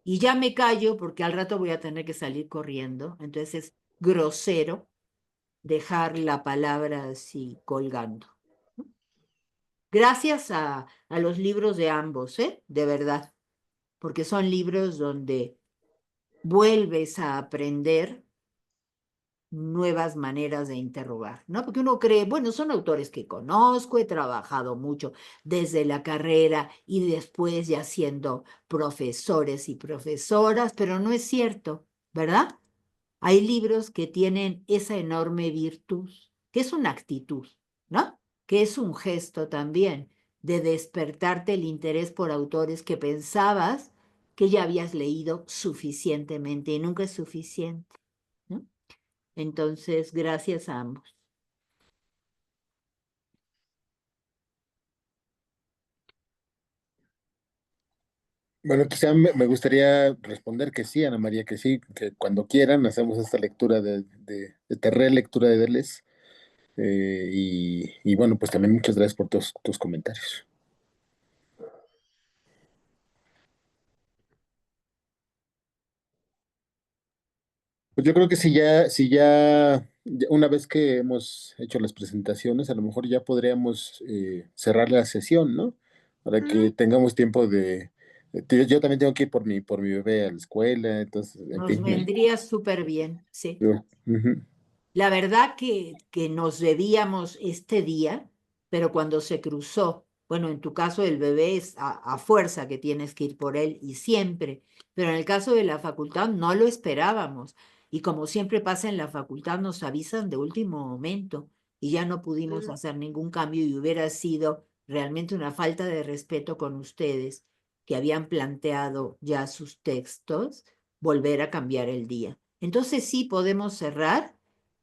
Y ya me callo porque al rato voy a tener que salir corriendo, entonces es grosero dejar la palabra así colgando. Gracias a los libros de ambos, de verdad, porque son libros donde vuelves a aprender nuevas maneras de interrogar, ¿no? Porque uno cree, bueno, son autores que conozco, he trabajado mucho desde la carrera y después ya siendo profesores y profesoras, pero no es cierto, ¿verdad? Hay libros que tienen esa enorme virtud, que es una actitud, ¿no? Que es un gesto también de despertarte el interés por autores que pensabas que ya habías leído suficientemente y nunca es suficiente, ¿no? Entonces, gracias a ambos. Bueno, quizá me gustaría responder que sí, Ana María, que sí, que cuando quieran hacemos esta lectura de relectura de Deleuze. Y bueno, pues también muchas gracias por tus comentarios. Pues yo creo que si ya una vez que hemos hecho las presentaciones, a lo mejor ya podríamos cerrar la sesión, ¿no? Para que tengamos tiempo yo también tengo que ir por mi bebé a la escuela, entonces, en Nos fin. vendría súper bien, sí. Ujú. La verdad que nos debíamos este día, pero cuando se cruzó, bueno, en tu caso el bebé es a fuerza que tienes que ir por él y siempre, pero en el caso de la facultad no lo esperábamos. Y como siempre pasa en la facultad, nos avisan de último momento y ya no pudimos hacer ningún cambio y hubiera sido realmente una falta de respeto con ustedes que habían planteado ya sus textos, volver a cambiar el día. Entonces sí podemos cerrar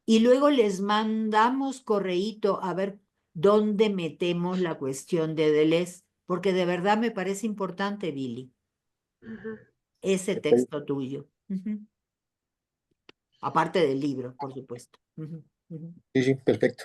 y luego les mandamos correíto a ver dónde metemos la cuestión de Deleuze, porque de verdad me parece importante, Billy, Ujú. ese texto tuyo. Aparte del libro, por supuesto. Sí, sí, perfecto.